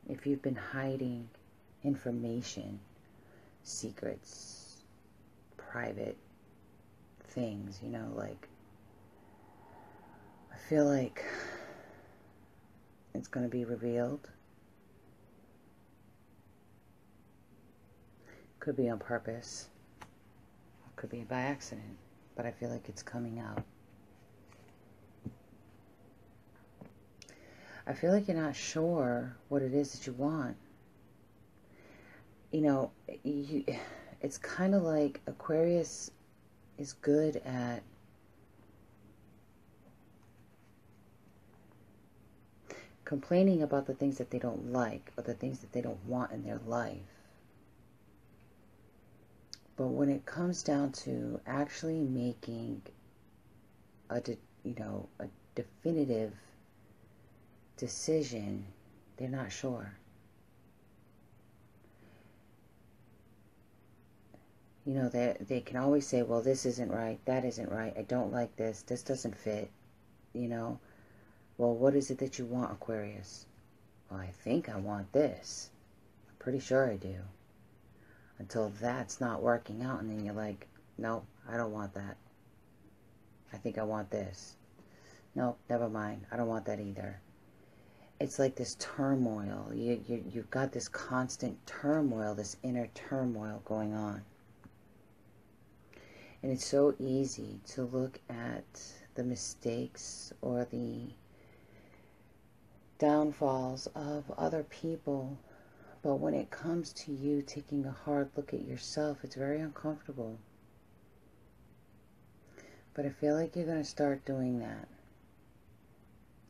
if you've been hiding information, secrets, private things, you know, like, I feel like it's going to be revealed. Could be on purpose. Could be by accident. But I feel like it's coming out. I feel like you're not sure what it is that you want. You know, it's kind of like Aquarius is good at complaining about the things that they don't like or the things that they don't want in their life. But when it comes down to actually making a definitive decision, they're not sure. You know, they can always say, well, this isn't right, that isn't right, I don't like this doesn't fit, you know. Well, what is it that you want, Aquarius? Well, I think I want this. I'm pretty sure I do. Until that's not working out, and then you're like, nope, I don't want that. I think I want this. Nope, never mind, I don't want that either. It's like this turmoil. You've got this constant turmoil, this inner turmoil going on. And it's so easy to look at the mistakes or the downfalls of other people. But when it comes to you taking a hard look at yourself, it's very uncomfortable. But I feel like you're going to start doing that.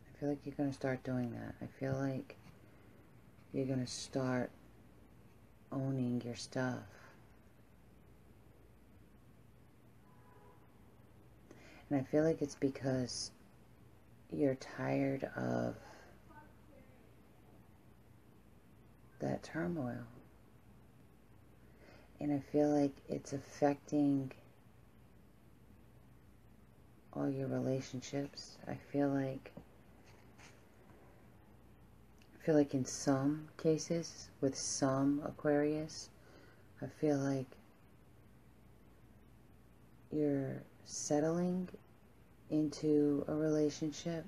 I feel like you're going to start doing that. I feel like you're going to start owning your stuff. And I feel like it's because you're tired of that turmoil. And I feel like it's affecting all your relationships. I feel like in some cases, with some Aquarius, I feel like you're settling into a relationship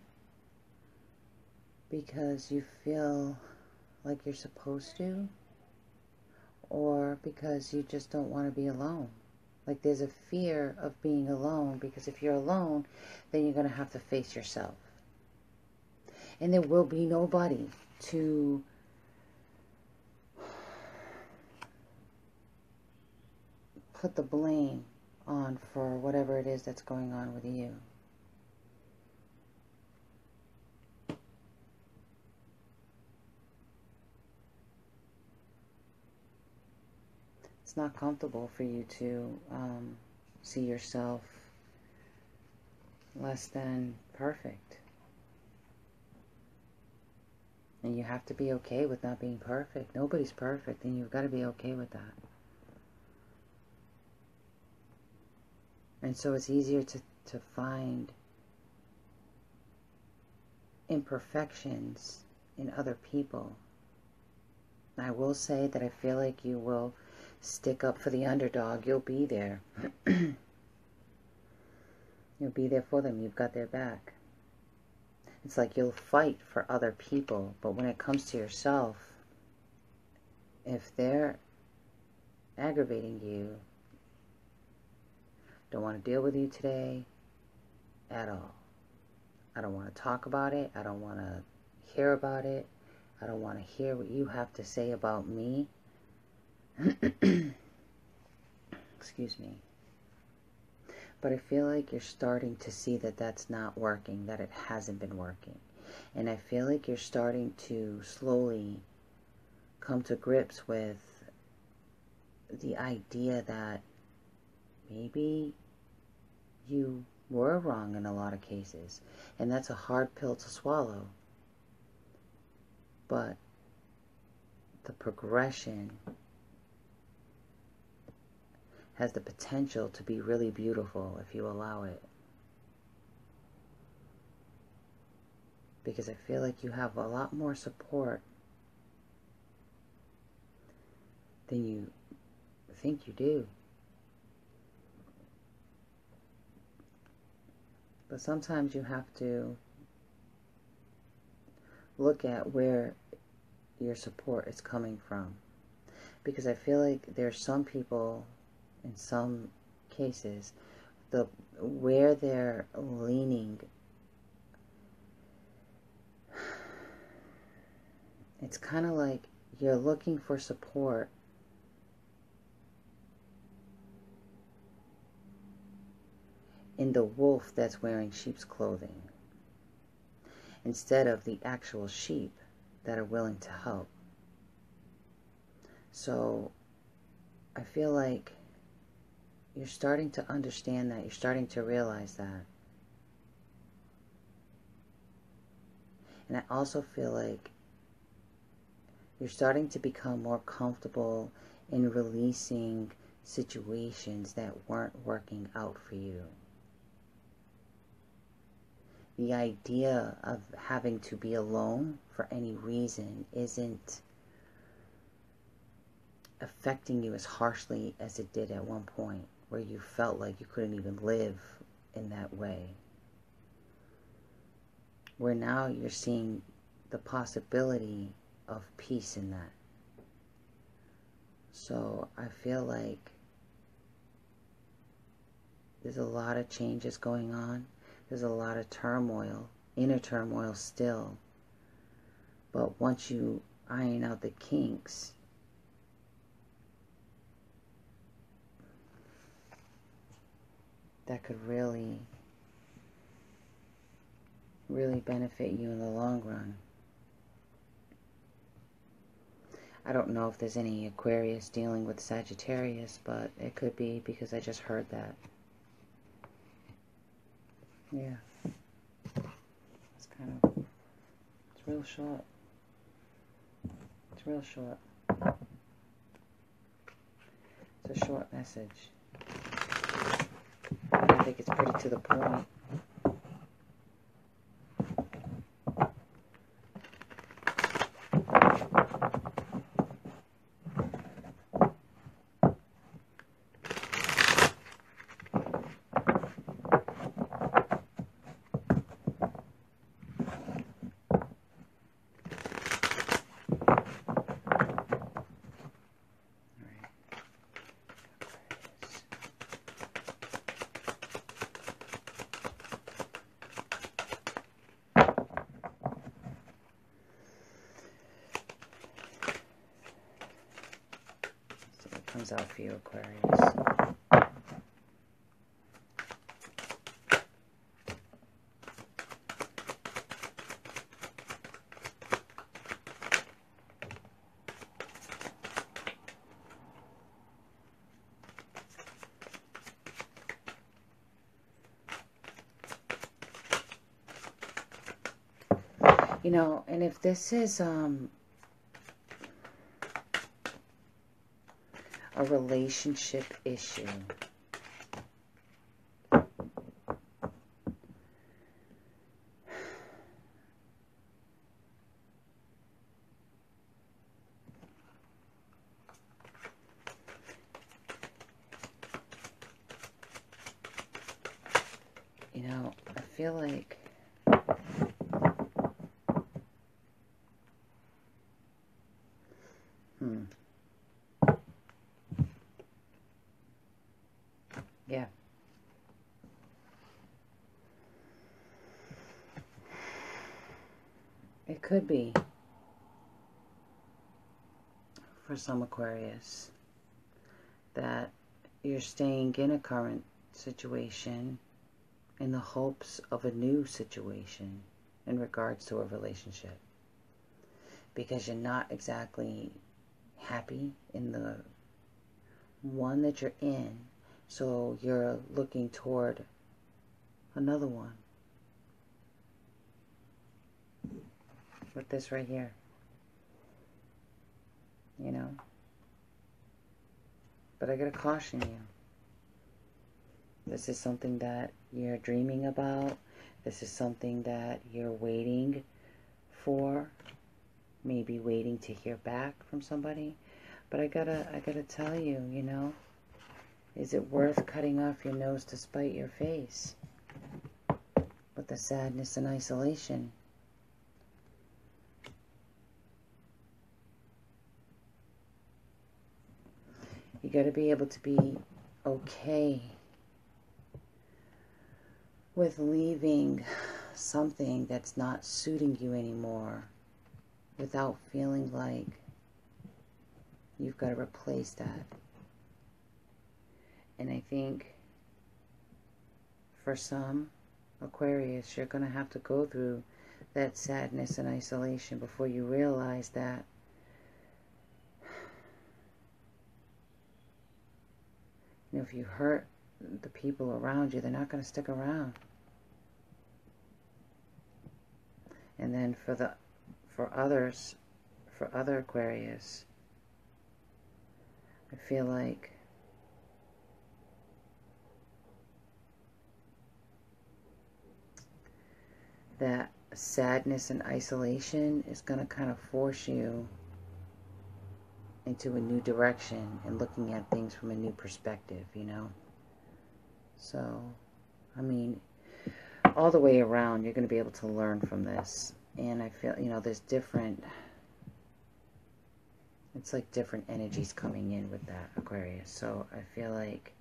because you feel like you're supposed to, or because you just don't want to be alone. Like there's a fear of being alone, because if you're alone, then you're going to have to face yourself. And there will be nobody to put the blame on for whatever it is that's going on with you. It's not comfortable for you to see yourself less than perfect. And you have to be okay with not being perfect. Nobody's perfect, and you've got to be okay with that. And so it's easier to find imperfections in other people. And I will say that I feel like you will stick up for the underdog. You'll be there. You'll be there for them. You've got their back. It's like you'll fight for other people, but when it comes to yourself, if they're aggravating you, don't want to deal with you today at all. I don't want to talk about it. I don't want to hear about it. I don't want to hear what you have to say about me. Excuse me. But I feel like you're starting to see that that's not working, that it hasn't been working. And I feel like you're starting to slowly come to grips with the idea that maybe you were wrong in a lot of cases. And that's a hard pill to swallow. But the progression has the potential to be really beautiful if you allow it. Because I feel like you have a lot more support than you think you do. But sometimes you have to look at where your support is coming from. Because I feel like there's some people, in some cases, where they're leaning, it's kind of like you're looking for support in the wolf that's wearing sheep's clothing, instead of the actual sheep that are willing to help. So I feel like you're starting to understand that. You're starting to realize that. And I also feel like you're starting to become more comfortable in releasing situations that weren't working out for you. The idea of having to be alone for any reason isn't affecting you as harshly as it did at one point, where you felt like you couldn't even live in that way. Where now you're seeing the possibility of peace in that. So I feel like There's a lot of changes going on. There's a lot of turmoil, inner turmoil still. But once you iron out the kinks, that could really benefit you in the long run. I don't know if there's any Aquarius dealing with Sagittarius, but it could be because I just heard that. Yeah. It's kind of, it's real short. It's real short. It's a short message. I think it's pretty to the point. Comes out for you, Aquarius. You know, and if this is a relationship issue, you know, I feel like yeah. It could be for some Aquarius that you're staying in a current situation in the hopes of a new situation in regards to a relationship, because you're not exactly happy in the one that you're in. So you're looking toward another one. With this right here. You know? But I gotta caution you. This is something that you're dreaming about. This is something that you're waiting for. Maybe waiting to hear back from somebody. But I gotta tell you, you know, is it worth cutting off your nose to spite your face? With the sadness and isolation. You got to be able to be okay with leaving something that's not suiting you anymore without feeling like you've got to replace that. And I think for some Aquarius, you're going to have to go through that sadness and isolation before you realize that you know, if you hurt the people around you, they're not going to stick around. And then for other Aquarius, I feel like that sadness and isolation is going to kind of force you into a new direction and looking at things from a new perspective, you know. So, I mean, all the way around, you're going to be able to learn from this. And I feel, you know, there's different, it's like different energies coming in with that, Aquarius. So I feel like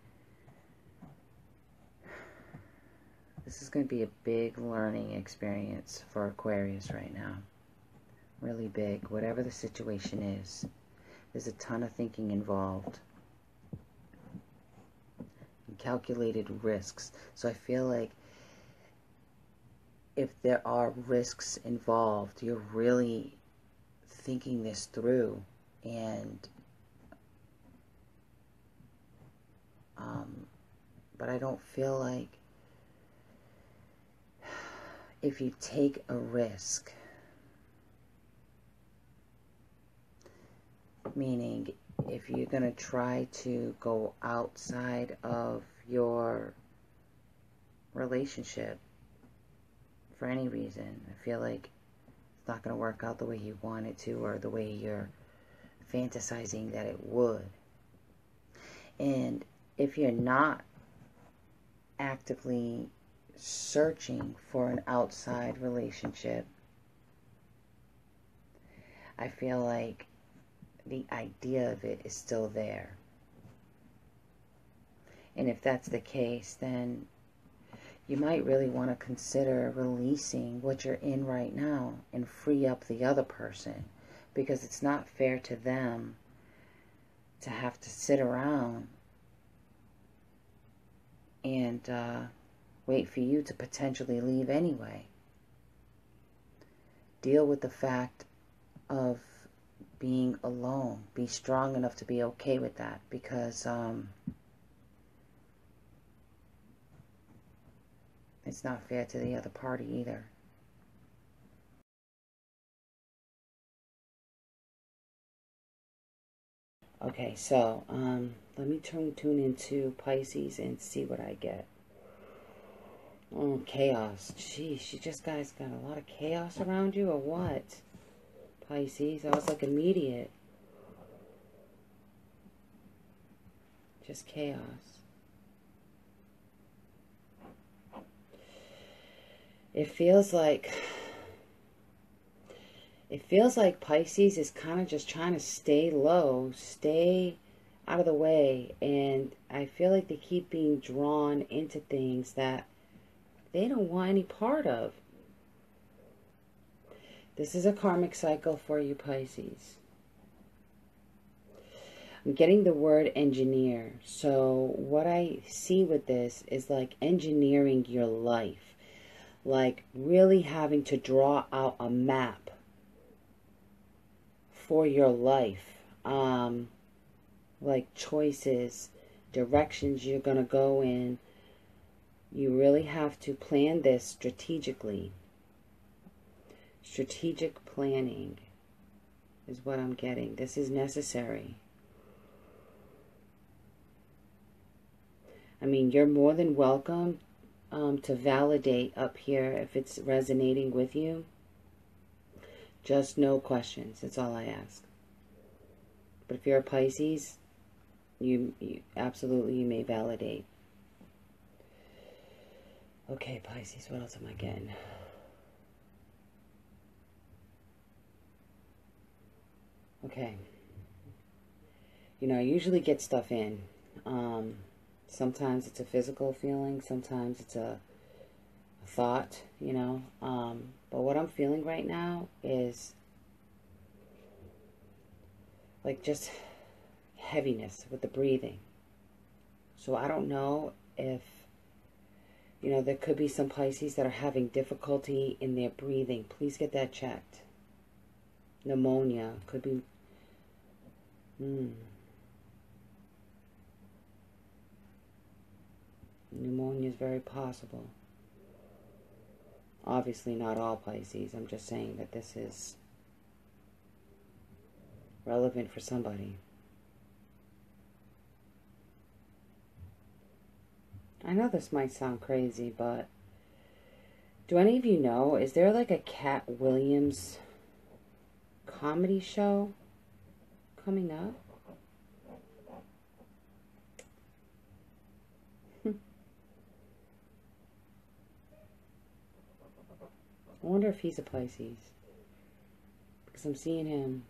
This is going to be a big learning experience for Aquarius right now. Really big. Whatever the situation is, there's a ton of thinking involved. And calculated risks. So I feel like if there are risks involved, you're really thinking this through. And but I don't feel like if you take a risk, meaning if you're going to try to go outside of your relationship for any reason, I feel like it's not going to work out the way you want it to, or the way you're fantasizing that it would. And if you're not actively searching for an outside relationship, I feel like the idea of it is still there. And if that's the case, then you might really want to consider releasing what you're in right now and free up the other person, because it's not fair to them to have to sit around and wait for you to potentially leave anyway. Deal with the fact of being alone. Be strong enough to be okay with that, because it's not fair to the other party either. Okay, so let me tune into Pisces and see what I get. Oh, chaos. Jeez, you just guys got a lot of chaos around you, or what? Pisces, I was like immediate. Just chaos. It feels like Pisces is kind of just trying to stay low, stay out of the way, and I feel like they keep being drawn into things that they don't want any part of. This is a karmic cycle for you, Pisces. I'm getting the word engineer. So what I see with this is like engineering your life. Like really having to draw out a map for your life. Like choices, directions you're going to go in. You really have to plan this strategically. Strategic planning is what I'm getting. This is necessary. I mean, you're more than welcome to validate up here if it's resonating with you. Just no questions. That's all I ask. But if you're a Pisces, you absolutely, you may validate. Okay, Pisces, what else am I getting? Okay. You know, I usually get stuff in. Sometimes it's a physical feeling. Sometimes it's a thought, you know. But what I'm feeling right now is like just heaviness with the breathing. So I don't know if, you know, there could be some Pisces that are having difficulty in their breathing. Please get that checked. Pneumonia could be. Pneumonia is very possible. Obviously not all Pisces. I'm just saying that this is relevant for somebody. I know this might sound crazy, but do any of you know, is there like a Cat Williams comedy show coming up? I wonder if he's a Pisces, because I'm seeing him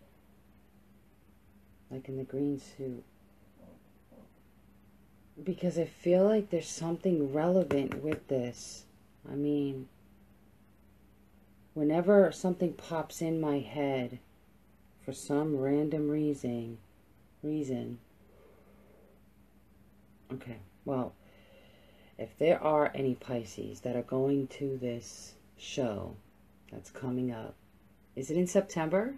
like in the green suit. Because I feel like there's something relevant with this. I mean, whenever something pops in my head for some random reason. Okay, well, if there are any Pisces that are going to this show that's coming up, is it in September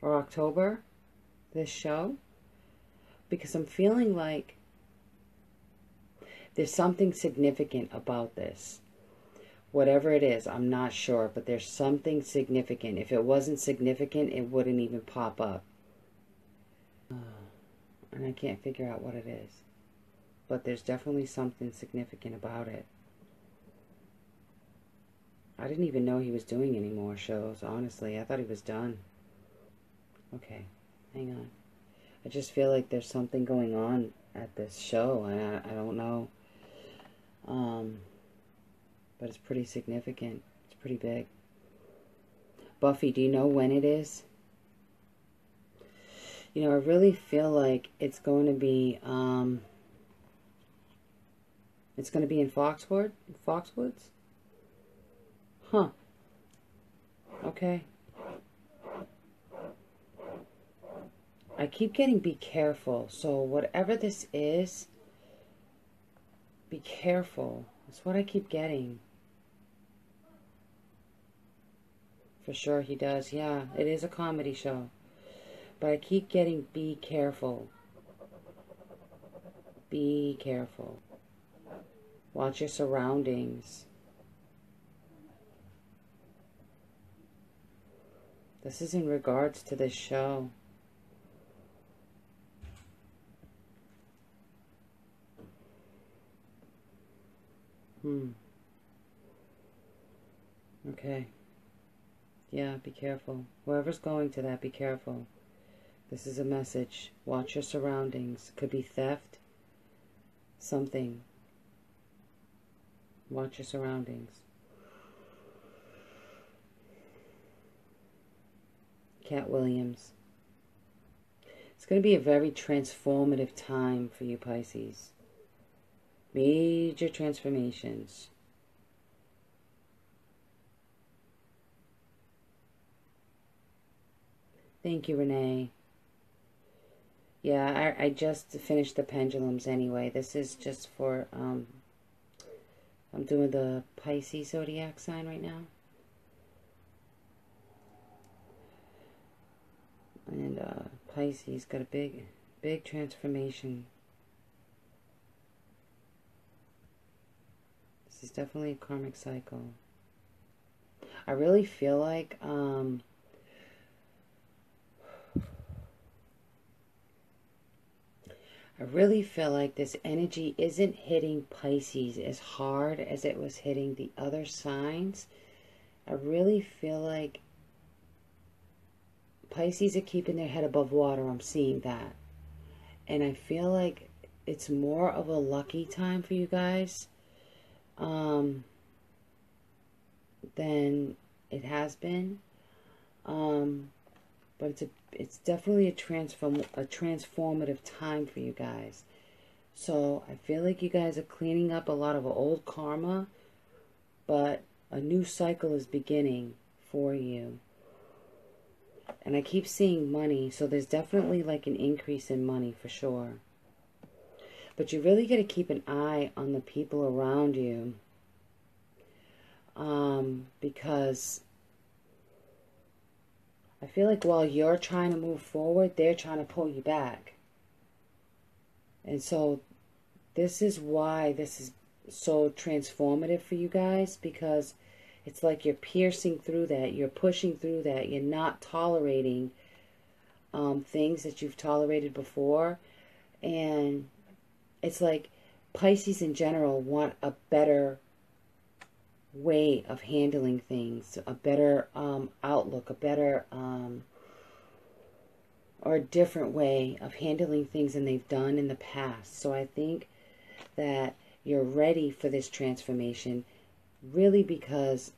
or October, this show? Because I'm feeling like there's something significant about this. Whatever it is, I'm not sure, but there's something significant. If it wasn't significant, it wouldn't even pop up. And I can't figure out what it is. But there's definitely something significant about it. I didn't even know he was doing any more shows, honestly. I thought he was done. Okay, hang on. I just feel like there's something going on at this show. I don't know. But it's pretty significant. It's pretty big. Buffy, do you know when it is? You know, I really feel like it's going to be, it's going to be in Foxwoods? Huh. Okay. I keep getting be careful. So whatever this is, be careful. That's what I keep getting. For sure he does. Yeah, it is a comedy show. But I keep getting be careful. Be careful. Watch your surroundings. This is in regards to this show. Okay. Yeah, be careful. Whoever's going to that, be careful. This is a message. Watch your surroundings. Could be theft. Something. Watch your surroundings. Cat Williams. It's going to be a very transformative time for you, Pisces. Major transformations. Thank you, Renee. Yeah, I just finished the pendulums anyway. This is just for, I'm doing the Pisces zodiac sign right now. And Pisces got a big transformation. This is definitely a karmic cycle. I really feel like this energy isn't hitting Pisces as hard as it was hitting the other signs. I really feel like Pisces are keeping their head above water. I'm seeing that. And I feel like it's more of a lucky time for you guys than it has been. But it's definitely a transformative time for you guys. So I feel like you guys are cleaning up a lot of old karma, but a new cycle is beginning for you. And I keep seeing money, so there's definitely like an increase in money for sure. But you really got to keep an eye on the people around you, because I feel like while you're trying to move forward, they're trying to pull you back. And so this is why this is so transformative for you guys, because it's like you're piercing through that, you're pushing through that, you're not tolerating things that you've tolerated before. And it's like Pisces in general want a better way of handling things, a better outlook, a better or a different way of handling things than they've done in the past. So I think that you're ready for this transformation, really, because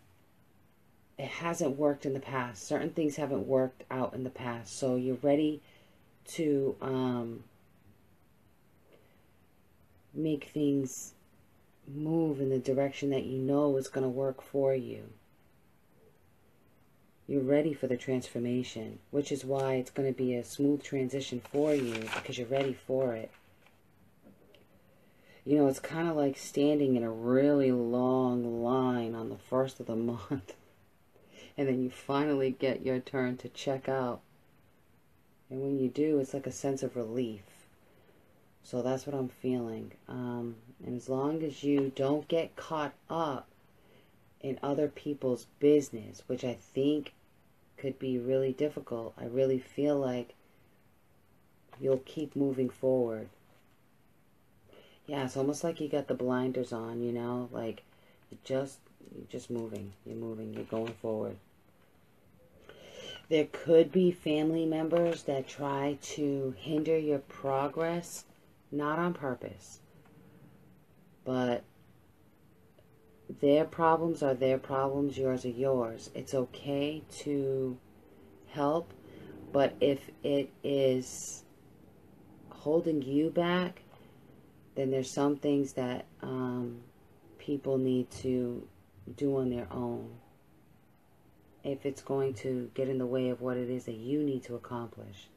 it hasn't worked in the past. Certain things haven't worked out in the past. So you're ready to make things move in the direction that you know is going to work for you. You're ready for the transformation, which is why it's going to be a smooth transition for you, because you're ready for it. You know, it's kind of like standing in a really long line on the first of the month, and then you finally get your turn to check out. And when you do, it's like a sense of relief. So that's what I'm feeling. And as long as you don't get caught up in other people's business, which I think could be really difficult, I really feel like you'll keep moving forward. Yeah, it's almost like you got the blinders on, you know, like you're just moving, you're going forward. There could be family members that try to hinder your progress, not on purpose, but their problems are their problems, yours are yours. It's okay to help, but if it is holding you back, then there's some things that people need to do on their own, if it's going to get in the way of what it is that you need to accomplish.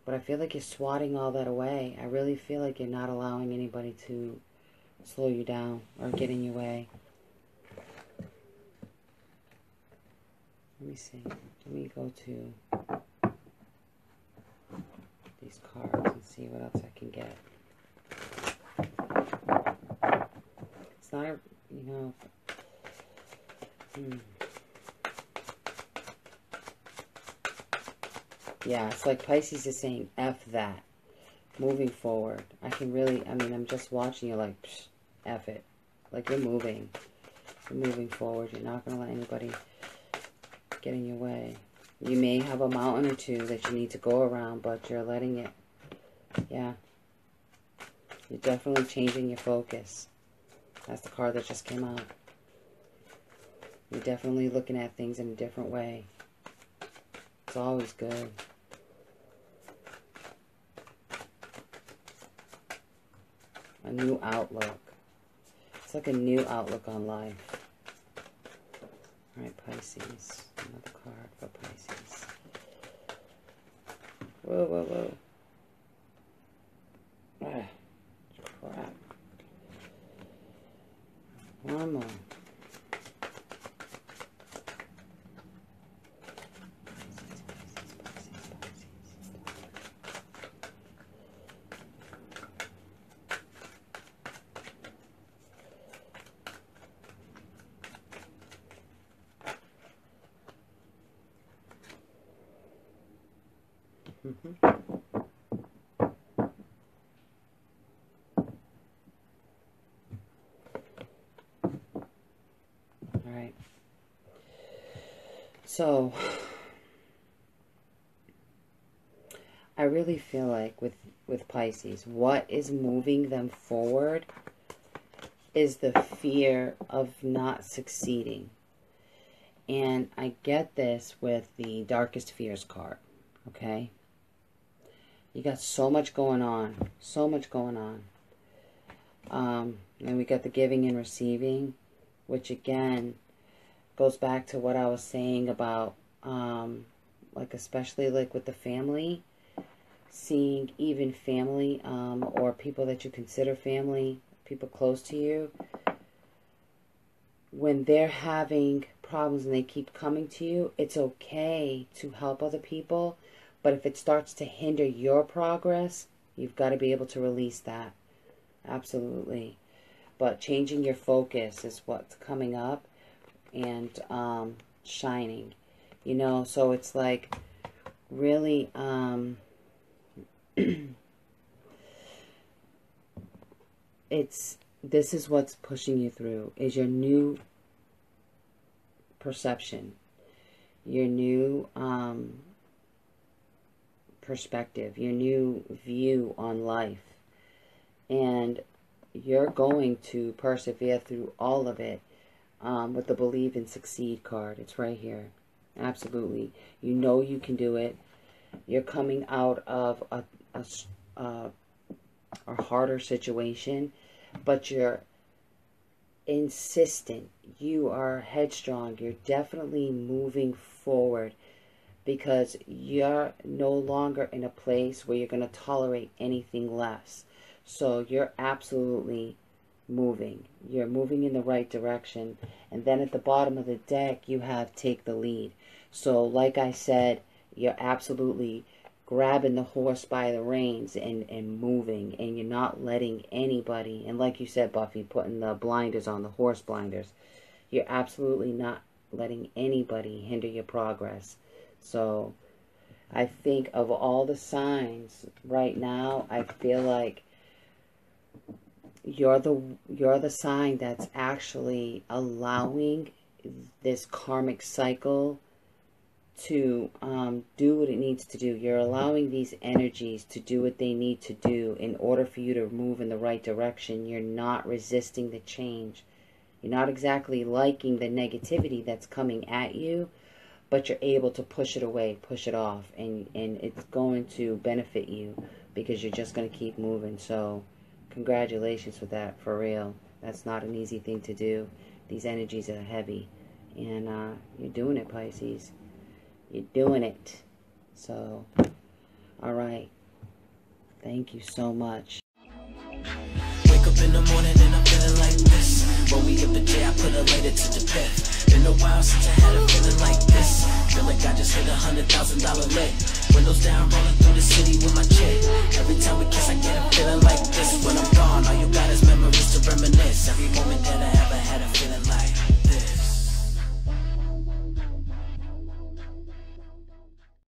But I feel like you're swatting all that away. I really feel like you're not allowing anybody to slow you down or get in your way. Let me see. Let me go to these cards and see what else I can get. It's not a, you know... Yeah, it's like Pisces is saying, F that. Moving forward. I can really, I mean, I'm just watching you like, psh, F it. Like you're moving. You're moving forward. You're not going to let anybody get in your way. You may have a mountain or two that you need to go around, but you're letting it, yeah. You're definitely changing your focus. That's the card that just came out. You're definitely looking at things in a different way. It's always good. A new outlook. It's like a new outlook on life. Alright, Pisces. Another card for Pisces. Whoa, whoa, whoa. Ah, crap. One more. Alright. So, I really feel like with Pisces, what is moving them forward is the fear of not succeeding. And I get this with the Darkest Fears card, okay? You got so much going on. So much going on. And we got the giving and receiving, which again goes back to what I was saying about, like especially like with the family, seeing even family or people that you consider family, people close to you, when they're having problems and they keep coming to you, it's okay to help other people. But if it starts to hinder your progress, you've got to be able to release that. Absolutely. But changing your focus is what's coming up and shining. You know, so it's like really this is what's pushing you through, is your new perception, your new perspective, your new view on life. And you're going to persevere through all of it with the Believe and Succeed card. It's right here. Absolutely. You know you can do it. You're coming out of or harder situation, but you're insistent. You are headstrong. You're definitely moving forward because you're no longer in a place where you're going to tolerate anything less. So you're absolutely moving. You're moving in the right direction. And then at the bottom of the deck, you have take the lead. So like I said, you're absolutely grabbing the horse by the reins and moving, and you're not letting anybody, and like you said, Buffy, putting the blinders on, the horse blinders, you're absolutely not letting anybody hinder your progress. So I think of all the signs right now, I feel like you're the sign that's actually allowing this karmic cycle to do what it needs to do. You're allowing these energies to do what they need to do in order for you to move in the right direction. You're not resisting the change. You're not exactly liking the negativity that's coming at you, but you're able to push it away, push it off, and it's going to benefit you because you're just going to keep moving. So congratulations with that, for real. That's not an easy thing to do. These energies are heavy, and you're doing it, Pisces. You're doing it. So, all right. Thank you so much. Wake up in the morning and I'm feeling like this. When we up a J, I put a later to the bed. Been a while since I had a feeling like this. Feel like I just hit $100,000 lick. Windows down, rolling through the city with my